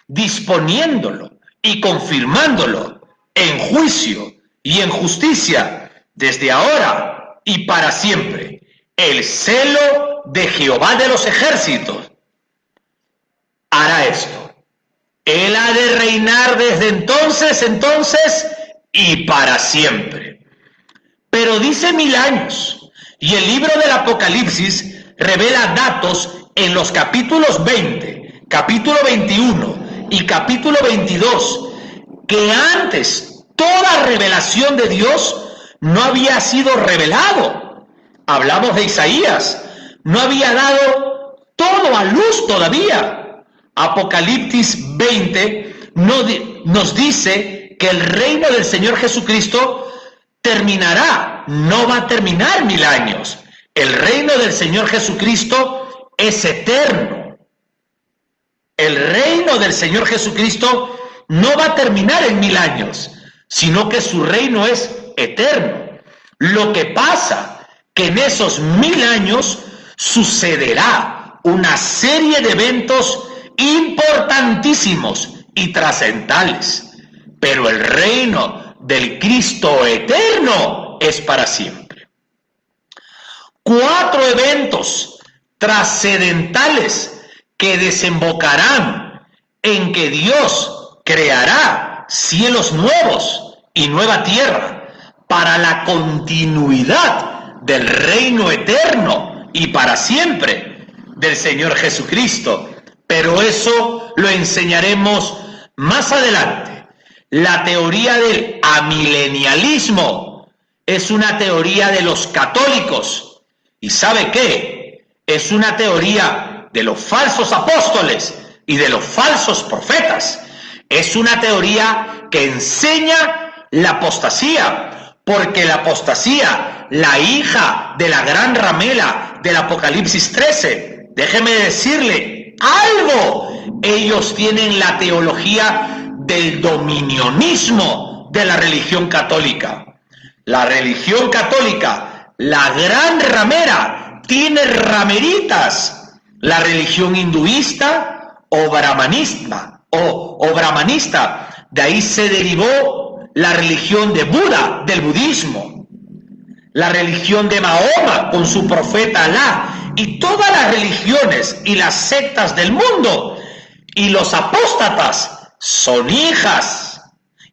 disponiéndolo y confirmándolo en juicio y en justicia desde ahora y para siempre. El celo de Jehová de los ejércitos hará esto. Él ha de reinar desde entonces y para siempre. Pero dice 1000 años, y el libro del Apocalipsis revela datos en los capítulos 20, capítulo 21 y capítulo 22, que antes toda revelación de Dios no había sido revelado. Hablamos de Isaías, no había dado todo a luz todavía. Apocalipsis 20 nos dice que el reino del Señor Jesucristo terminará, no va a terminar 1000 años. El reino del Señor Jesucristo es eterno. El reino del Señor Jesucristo no va a terminar en 1000 años, sino que su reino es eterno. Lo que pasa que en esos 1000 años sucederá una serie de eventos importantísimos y trascendentales, pero el reino del Cristo eterno es para siempre. 4 eventos trascendentales que desembocarán en que Dios creará cielos nuevos y nueva tierra para la continuidad del reino eterno y para siempre del Señor Jesucristo. Pero eso lo enseñaremos más adelante. La teoría del amilenialismo es una teoría de los católicos. ¿Y sabe qué? Es una teoría de los falsos apóstoles y de los falsos profetas. Es una teoría que enseña la apostasía, porque la apostasía, la hija de la gran ramera del Apocalipsis 13, déjeme decirle algo, ellos tienen la teología del dominionismo de la religión católica. La religión católica, la gran ramera, tiene rameritas. La religión hinduista o brahmanista, de ahí se derivó la religión de Buda, del budismo, la religión de Mahoma con su profeta Alá, y todas las religiones y las sectas del mundo y los apóstatas son hijas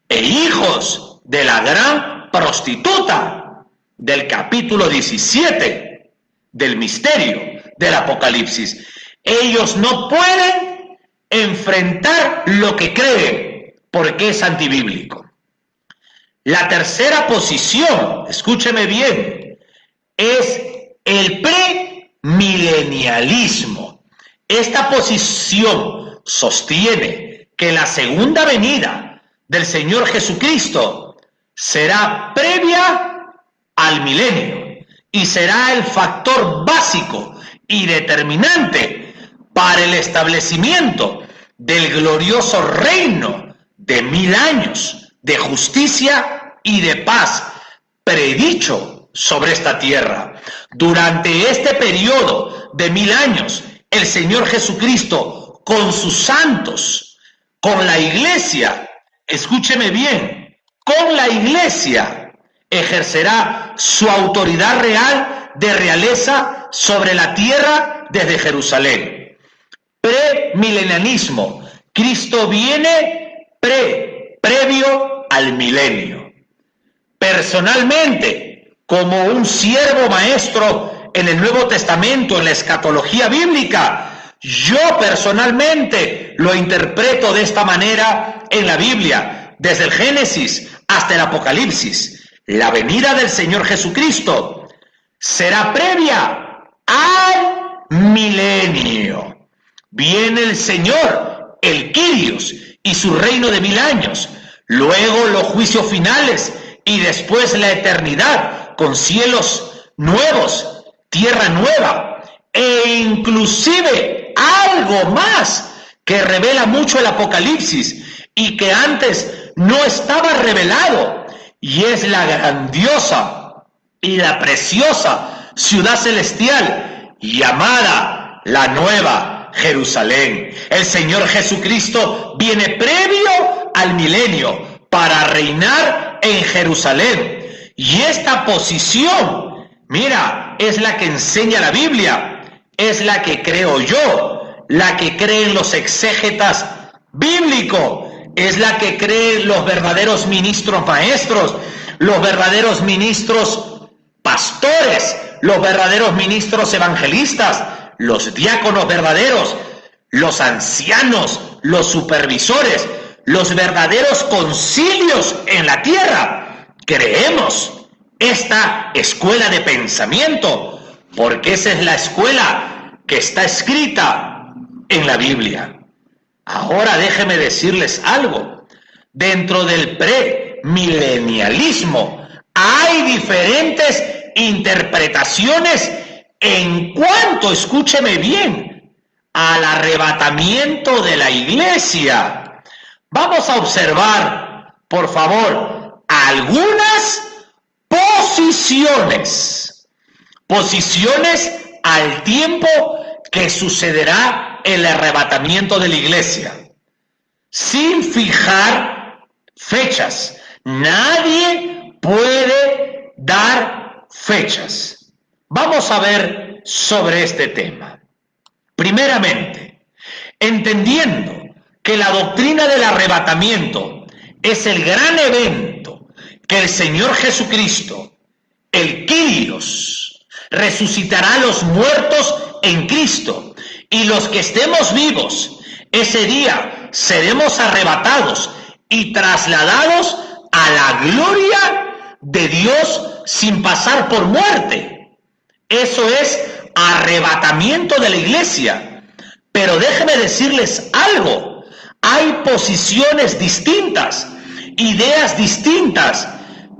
e hijos de la gran prostituta del capítulo 17 del misterio del Apocalipsis. Ellos no pueden enfrentar lo que creen porque es antibíblico. La tercera posición, escúcheme bien, es el premilenialismo. Esta posición sostiene que la segunda venida del Señor Jesucristo será previa al milenio y será el factor básico y determinante para el establecimiento del glorioso reino de 1000 años de justicia y de paz predicho sobre esta tierra. Durante este periodo de 1000 años, el Señor Jesucristo con sus santos, con la iglesia, escúcheme bien, con la iglesia ejercerá su autoridad real de realeza sobre la tierra desde Jerusalén. Premilenialismo. Cristo viene previo al milenio. Personalmente, como un siervo maestro en el Nuevo Testamento, en la escatología bíblica, yo personalmente lo interpreto de esta manera en la Biblia, desde el Génesis hasta el Apocalipsis. La venida del Señor Jesucristo será previa al milenio. Viene el Señor, el Kyrios, y su reino de 1000 años. Luego los juicios finales y después la eternidad con cielos nuevos, tierra nueva e inclusive algo más que revela mucho el Apocalipsis y que antes no estaba revelado, y es la grandiosa y la preciosa ciudad celestial llamada la Nueva Jerusalén. El Señor Jesucristo viene previo al milenio para reinar en Jerusalén. Y esta posición, mira, es la que enseña la Biblia, es la que creo yo, la que creen los exégetas bíblicos, es la que creen los verdaderos ministros maestros, los verdaderos ministros pastores, los verdaderos ministros evangelistas, los diáconos verdaderos, los ancianos, los supervisores, los verdaderos concilios en la tierra. Creemos esta escuela de pensamiento, porque esa es la escuela que está escrita en la Biblia. Ahora déjeme decirles algo. Dentro del premilenialismo hay diferentes interpretaciones en cuanto, escúcheme bien, al arrebatamiento de la iglesia. Vamos a observar, por favor, algunas posiciones al tiempo que sucederá el arrebatamiento de la iglesia, sin fijar fechas. Nadie puede dar fechas. Vamos a ver sobre este tema. Primeramente, entendiendo que la doctrina del arrebatamiento es el gran evento que el Señor Jesucristo, el Kyrios, resucitará a los muertos en Cristo, y los que estemos vivos ese día seremos arrebatados y trasladados a la gloria de Dios sin pasar por muerte. Eso es arrebatamiento de la iglesia. Pero déjenme decirles algo. Hay posiciones distintas, ideas distintas,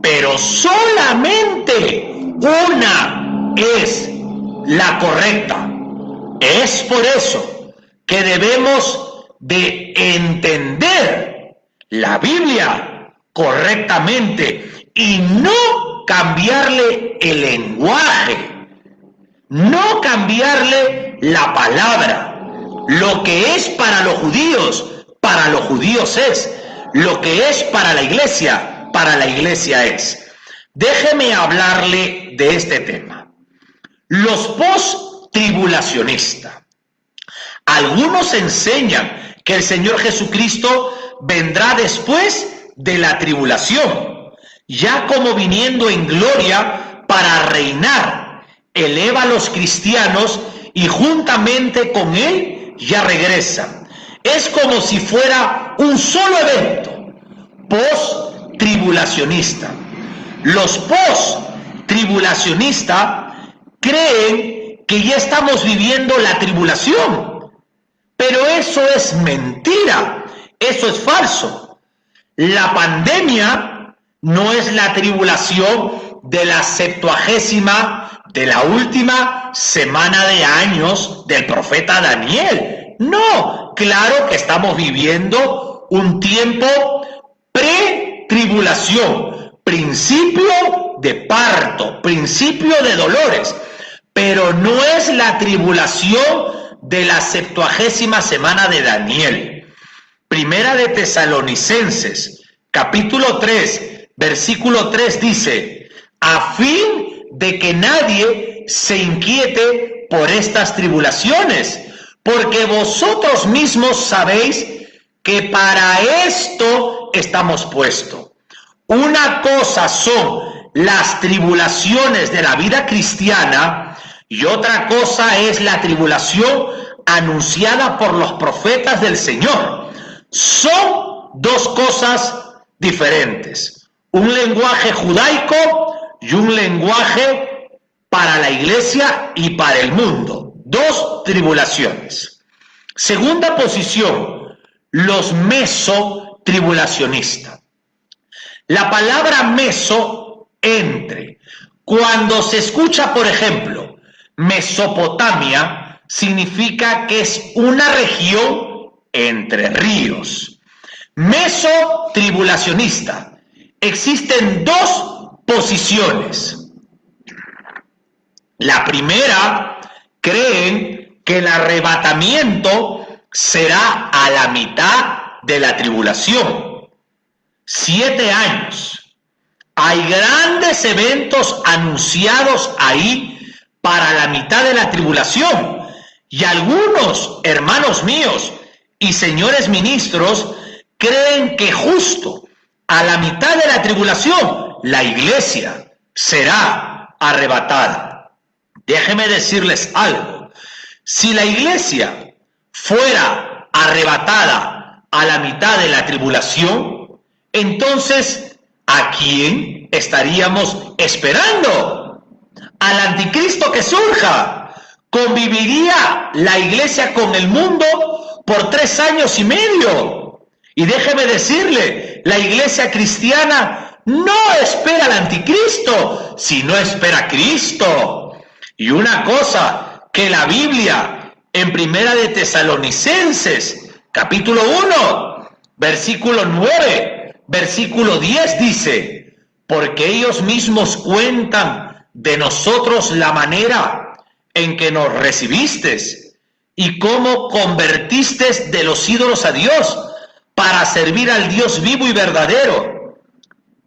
pero solamente una es la correcta. Es por eso que debemos de entender la Biblia correctamente y no cambiarle el lenguaje, no cambiarle la palabra. Lo que es para los judíos es. Lo que es para la iglesia es. Déjeme hablarle de este tema. Los post-tribulacionistas. Algunos enseñan que el Señor Jesucristo vendrá después de la tribulación, ya como viniendo en gloria para reinar eleva a los cristianos y juntamente con él ya regresa. Es como si fuera un solo evento post-tribulacionista. Los post-tribulacionistas creen que ya estamos viviendo la tribulación, pero eso es mentira, eso es falso. La pandemia no es la tribulación de la 70ª, de la última semana de años del profeta Daniel. No, claro que estamos viviendo un tiempo pre-tribulación, principio de parto, principio de dolores, pero no es la tribulación de la 70ª semana de Daniel. Primera de Tesalonicenses, capítulo 3, versículo 3 dice: a fin de que nadie se inquiete por estas tribulaciones, porque vosotros mismos sabéis que para esto estamos puestos. Una cosa son las tribulaciones de la vida cristiana y otra cosa es la tribulación anunciada por los profetas del Señor. Son dos cosas diferentes. Un lenguaje judaico y un lenguaje para la iglesia y para el mundo. Dos tribulaciones. Segunda posición, los mesotribulacionistas. La palabra meso, entre. Cuando se escucha, por ejemplo, Mesopotamia, significa que es una región entre ríos. Mesotribulacionista. Existen dos posiciones. La primera, creen que el arrebatamiento será a la mitad de la tribulación. 7 años. Hay grandes eventos anunciados ahí para la mitad de la tribulación. Y algunos hermanos míos y señores ministros creen que justo a la mitad de la tribulación la iglesia será arrebatada. Déjenme decirles algo. Si la iglesia fuera arrebatada a la mitad de la tribulación, entonces, ¿a quién estaríamos esperando? Al anticristo que surja. Conviviría la iglesia con el mundo por 3 años y medio. Y déjeme decirle, la iglesia cristiana no espera al anticristo, sino espera a Cristo. Y una cosa que la Biblia en Primera de Tesalonicenses, capítulo 1, versículo 9, versículo 10 dice: porque ellos mismos cuentan de nosotros la manera en que nos recibisteis y cómo convertisteis de los ídolos a Dios para servir al Dios vivo y verdadero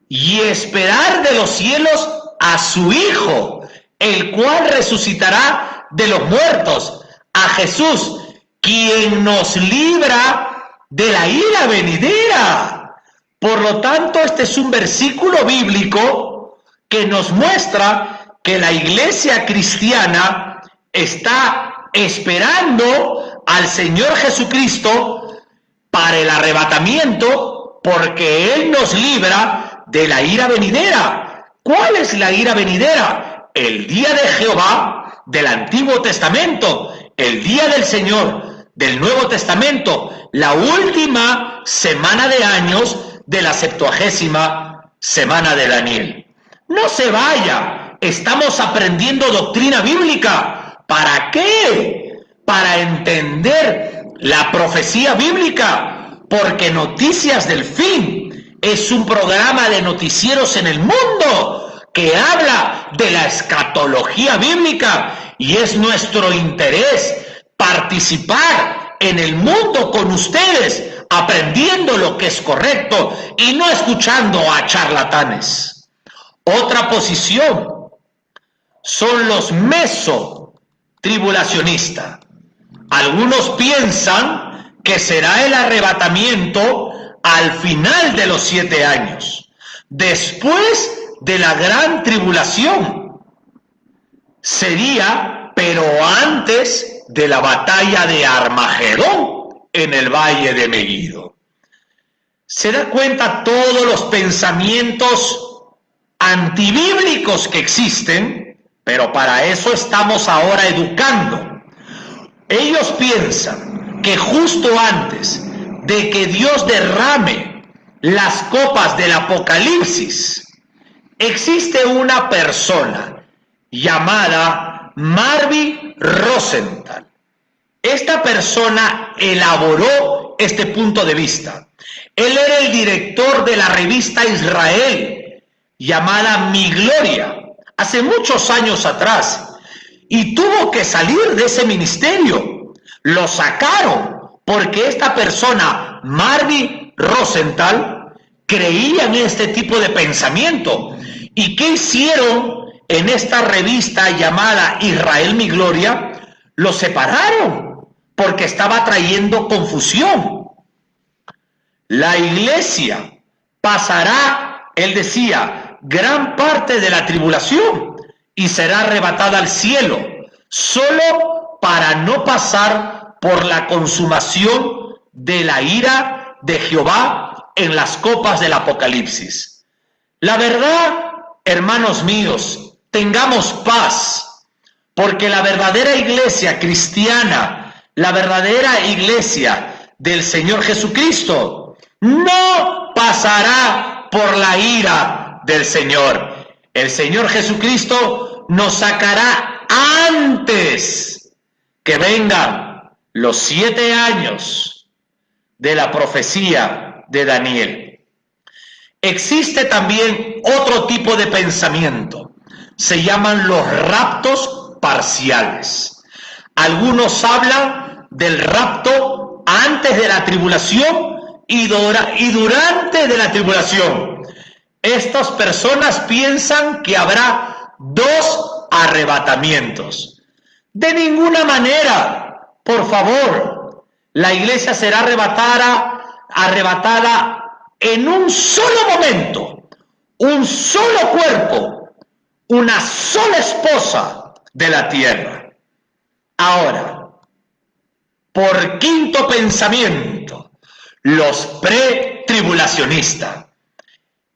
y esperar de los cielos a su Hijo, el cual resucitará de los muertos, a Jesús, quien nos libra de la ira venidera. Por lo tanto, este es un versículo bíblico que nos muestra que la iglesia cristiana está esperando al Señor Jesucristo para el arrebatamiento, porque Él nos libra de la ira venidera. ¿Cuál es la ira venidera? El día de Jehová del Antiguo Testamento, el día del Señor del Nuevo Testamento, la última semana de años de la 70ª semana de Daniel. No se vaya, estamos aprendiendo doctrina bíblica. ¿Para qué? Para entender la profecía bíblica, porque Noticias del Fin es un programa de noticieros en el mundo que habla de la escatología bíblica y es nuestro interés participar en el mundo con ustedes, aprendiendo lo que es correcto y no escuchando a charlatanes. Otra posición son los mesotribulacionistas. Algunos piensan que será el arrebatamiento al final de los 7 años, después de la gran tribulación. sería, pero antes de la batalla de Armagedón en el valle de Megiddo. ¿Se da cuenta todos los pensamientos antibíblicos que existen? Pero para eso estamos ahora educando. Ellos piensan que justo antes de que Dios derrame las copas del Apocalipsis, existe una persona llamada Marvin Rosenthal. Esta persona elaboró este punto de vista. Él era el director de la revista Israel, llamada Mi Gloria, hace muchos años atrás, y tuvo que salir de ese ministerio. Lo sacaron porque esta persona, Marvin Rosenthal, creía en este tipo de pensamiento. ¿Y qué hicieron en esta revista llamada Israel Mi Gloria? Lo separaron porque estaba trayendo confusión. La iglesia pasará, él decía, gran parte de la tribulación y será arrebatada al cielo, solo para no pasar por la consumación de la ira de Jehová en las copas del Apocalipsis. La verdad, hermanos míos, tengamos paz, porque la verdadera iglesia cristiana, la verdadera iglesia del Señor Jesucristo, no pasará por la ira del Señor. El Señor Jesucristo nos sacará antes que vengan los 7 años de la profecía de Daniel. Existe también otro tipo de pensamiento. Se llaman los raptos parciales. Algunos hablan del rapto antes de la tribulación y durante de la tribulación. Estas personas piensan que habrá 2 arrebatamientos. De ninguna manera, por favor, la iglesia será arrebatada en un solo momento, un solo cuerpo, una sola esposa de la tierra. Ahora, por quinto pensamiento, los pretribulacionistas.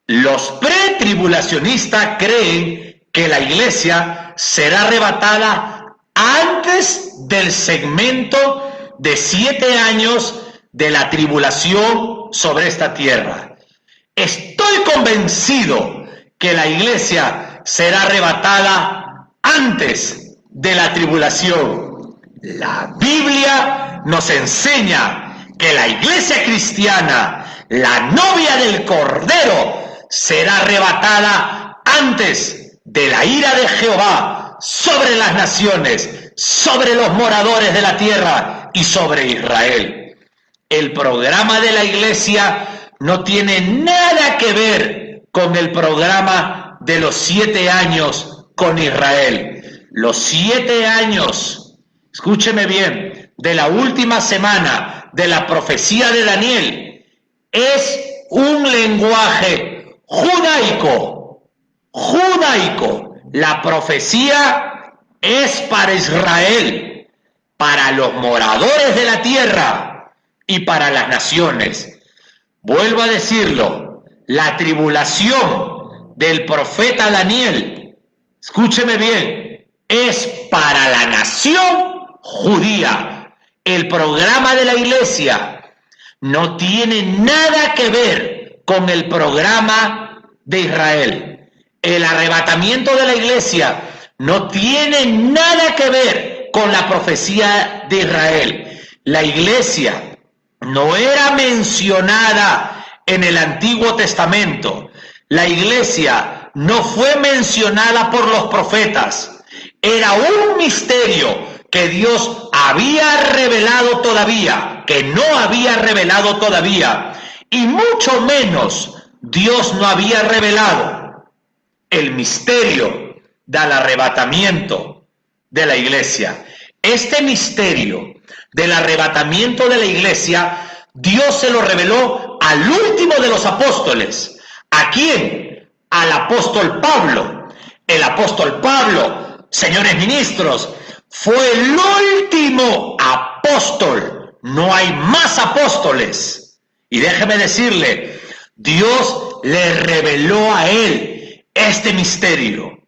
Los pretribulacionistas creen que la iglesia será arrebatada antes del segmento de 7 años de la tribulación sobre esta tierra. Estoy convencido que la iglesia será arrebatada antes de la tribulación. La Biblia nos enseña que la iglesia cristiana, la novia del Cordero, será arrebatada antes de la ira de Jehová sobre las naciones, sobre los moradores de la tierra y sobre Israel. El programa de la iglesia no tiene nada que ver con el programa de los 7 años con Israel. Los 7 años, escúcheme bien, de la última semana de la profecía de Daniel es un lenguaje judaico. La profecía es para Israel, para los moradores de la tierra y para las naciones. Vuelvo a decirlo, la tribulación del profeta Daniel, escúcheme bien, es para la nación judía. El programa de la iglesia no tiene nada que ver con el programa de Israel. El arrebatamiento de la iglesia no tiene nada que ver con la profecía de Israel. La iglesia no era mencionada en el Antiguo Testamento. La iglesia no fue mencionada por los profetas. Era un misterio que Dios había revelado todavía, que no había revelado todavía, y mucho menos Dios no había revelado el misterio del arrebatamiento de la iglesia. Este misterio del arrebatamiento de la iglesia, Dios se lo reveló al último de los apóstoles. ¿A quién? Al apóstol Pablo. El apóstol Pablo señores ministros, fue el último apóstol. No hay más apóstoles. Y déjeme decirle, Dios le reveló a él este misterio,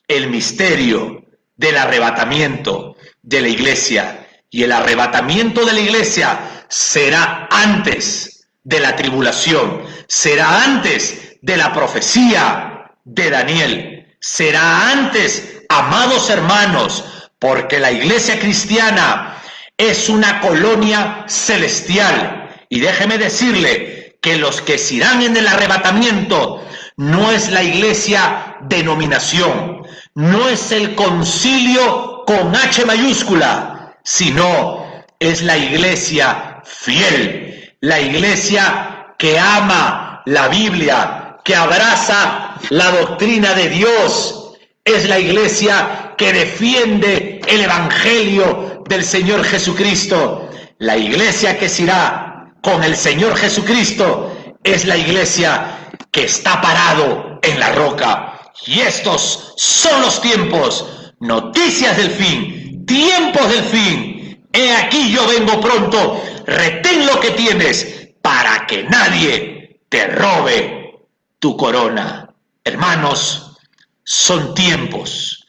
el misterio del arrebatamiento de la iglesia. Y el arrebatamiento de la iglesia será antes de la tribulación, será antes de la profecía de Daniel, será antes, amados hermanos, porque la iglesia cristiana es una colonia celestial. Y déjeme decirle que los que se irán en el arrebatamiento no es la iglesia denominación, no es el concilio con H mayúscula, sino es la iglesia fiel, la iglesia que ama la Biblia, que abraza la doctrina de Dios, es la iglesia que defiende el evangelio del Señor Jesucristo. La iglesia que se irá con el Señor Jesucristo es la iglesia que está parado en la roca. Y estos son los tiempos, noticias del fin, tiempos del fin. He aquí yo vengo pronto, retén lo que tienes para que nadie te robe tu corona. Hermanos, son tiempos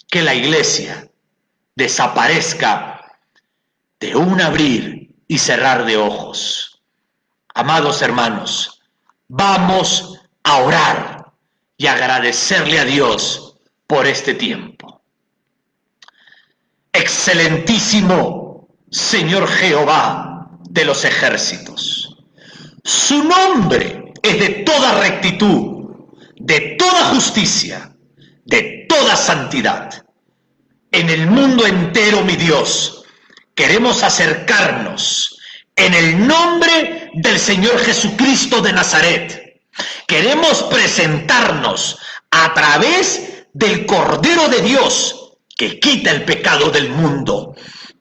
que la iglesia desaparezca de un abrir y cerrar de ojos. Amados hermanos, vamos a orar y agradecerle a Dios por este tiempo. Excelentísimo Señor Jehová de los ejércitos, su nombre es de toda rectitud, de toda justicia, de toda santidad. En el mundo entero, mi Dios, queremos acercarnos en el nombre del Señor Jesucristo de Nazaret. Queremos presentarnos a través del Cordero de Dios que quita el pecado del mundo.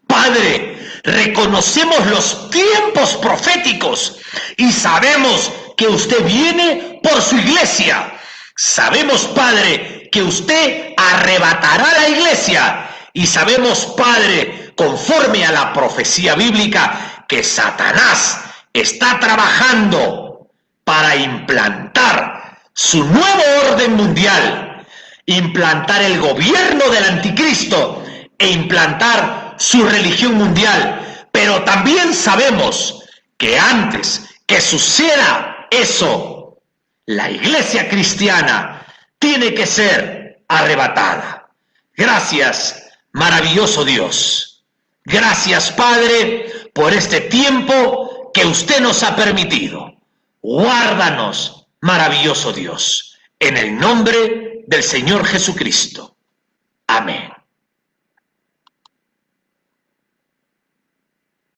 Padre, reconocemos los tiempos proféticos y sabemos que usted viene por su iglesia. Sabemos, Padre, que usted arrebatará la iglesia y sabemos, Padre, conforme a la profecía bíblica, que Satanás está trabajando para implantar su nuevo orden mundial, implantar el gobierno del anticristo e implantar su religión mundial. Pero también sabemos que antes que suceda eso, la iglesia cristiana tiene que ser arrebatada. Gracias, maravilloso Dios. Gracias, Padre, por este tiempo que usted nos ha permitido. Guárdanos, maravilloso Dios, en el nombre del Señor Jesucristo.